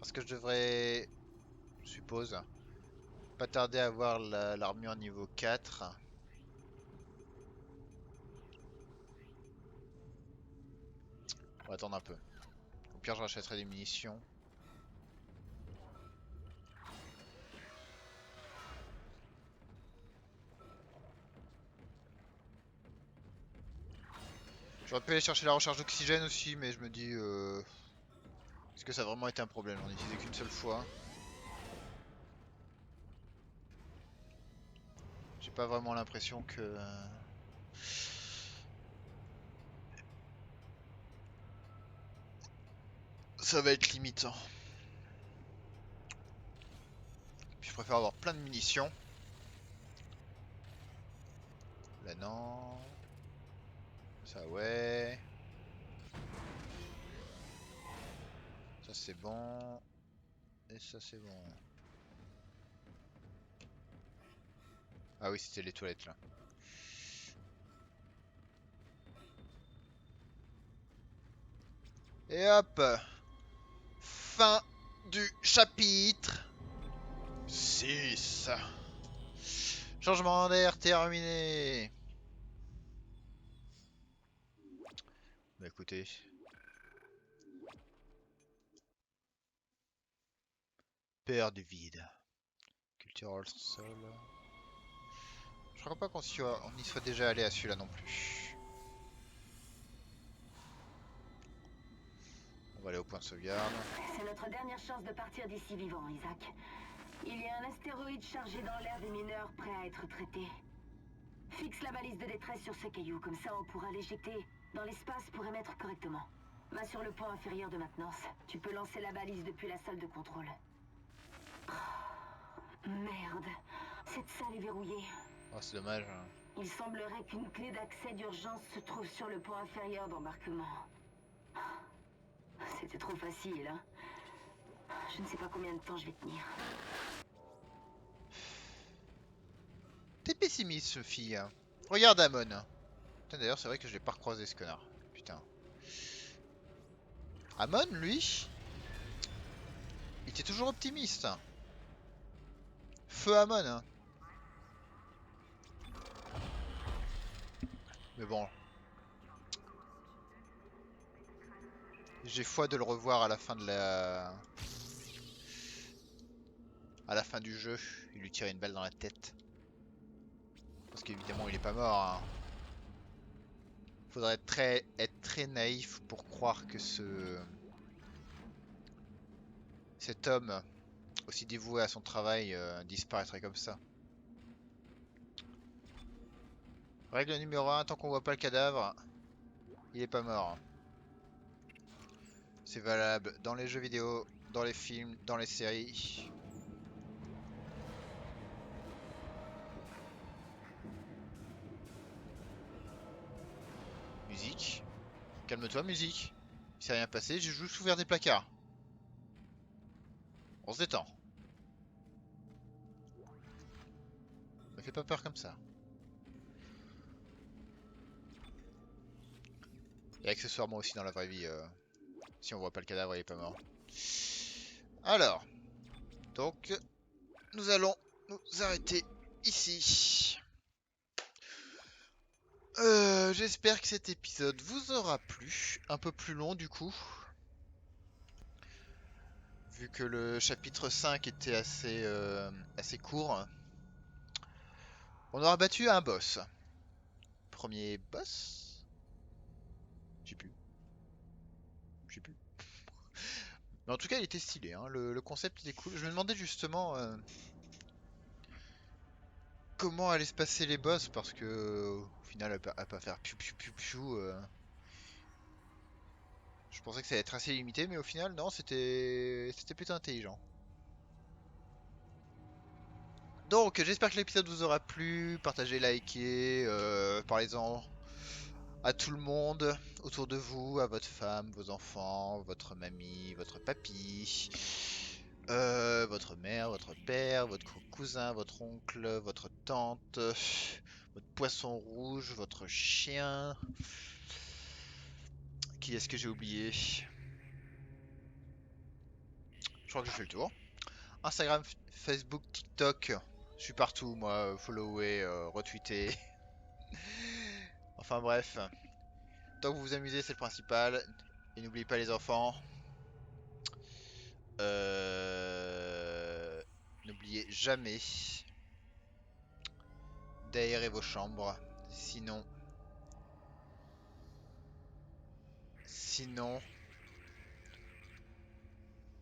Parce que je devrais, je suppose, pas tarder à avoir l'armure niveau 4. On va attendre un peu. Au pire, je rachèterai des munitions. J'aurais pu aller chercher la recharge d'oxygène aussi, mais je me dis... Est-ce que ça a vraiment été un problème? J'en ai utilisé qu'une seule fois. J'ai pas vraiment l'impression que... ça va être limitant. Puis je préfère avoir plein de munitions. Là non. Ça ouais. Ça c'est bon. Et ça c'est bon. Ah oui, c'était les toilettes là. Et hop. Fin du chapitre 6. Changement d'air terminé. Bah écoutez. Peur du vide. Cultural Sol. Je crois pas qu'on y soit déjà allé à celui-là non plus. On va aller au point de sauvegarde. C'est notre dernière chance de partir d'ici vivant, Isaac. Il y a un astéroïde chargé dans l'air des mineurs prêt à être traité. Fixe la balise de détresse sur ce caillou, comme ça on pourra l'éjecter dans l'espace pour émettre correctement. Va sur le point inférieur de maintenance. Tu peux lancer la balise depuis la salle de contrôle. Oh, merde. Cette salle est verrouillée. Oh, c'est dommage. Hein. Il semblerait qu'une clé d'accès d'urgence se trouve sur le point inférieur d'embarquement. C'était trop facile, hein. Je ne sais pas combien de temps je vais tenir. T'es pessimiste, fille. Regarde Amon. Putain, d'ailleurs, c'est vrai que je l'ai pas recroisé ce connard. Putain. Amon, lui, il était toujours optimiste. Feu Amon. Hein. Mais bon. J'ai foi de le revoir à la fin de la... à la fin du jeu. Il lui tirait une balle dans la tête. Parce qu'évidemment, il est pas mort. Hein. Faudrait être très naïf pour croire que cet homme, aussi dévoué à son travail, disparaîtrait comme ça. Règle numéro 1, tant qu'on voit pas le cadavre, Il est pas mort. C'est valable dans les jeux vidéo, dans les films, dans les séries. Musique. Calme-toi, musique. Il s'est rien passé, j'ai juste ouvert des placards. On se détend. Me fais pas peur comme ça. Et accessoirement aussi dans la vraie vie, si on voit pas le cadavre, il est pas mort. Alors, donc, nous allons nous arrêter ici. J'espère que cet épisode vous aura plu. Un peu plus long du coup. Vu que le chapitre 5 était assez court. On aura battu un boss. Premier boss? Je sais plus. Je sais plus. Mais en tout cas, il était stylé, hein. Le concept était cool. Je me demandais justement comment allaient se passer les boss parce que au final, à pas faire piou piou piou piou. Je pensais que ça allait être assez limité, mais au final, non, c'était plutôt intelligent. Donc, j'espère que l'épisode vous aura plu. Partagez, likez, parlez-en à tout le monde autour de vous, à votre femme, vos enfants, votre mamie, votre papy, votre mère, votre père, votre cousin, votre oncle, votre tante, votre poisson rouge, votre chien. Qui est-ce que j'ai oublié? Je crois que j'ai fait le tour. Instagram, Facebook, TikTok. Je suis partout, moi. Follower, retweeter. Enfin bref. Tant que vous vous amusez, c'est le principal. Et n'oubliez pas les enfants. N'oubliez jamais d'aérer vos chambres. Sinon... Sinon...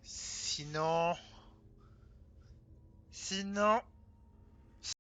Sinon... Sinon...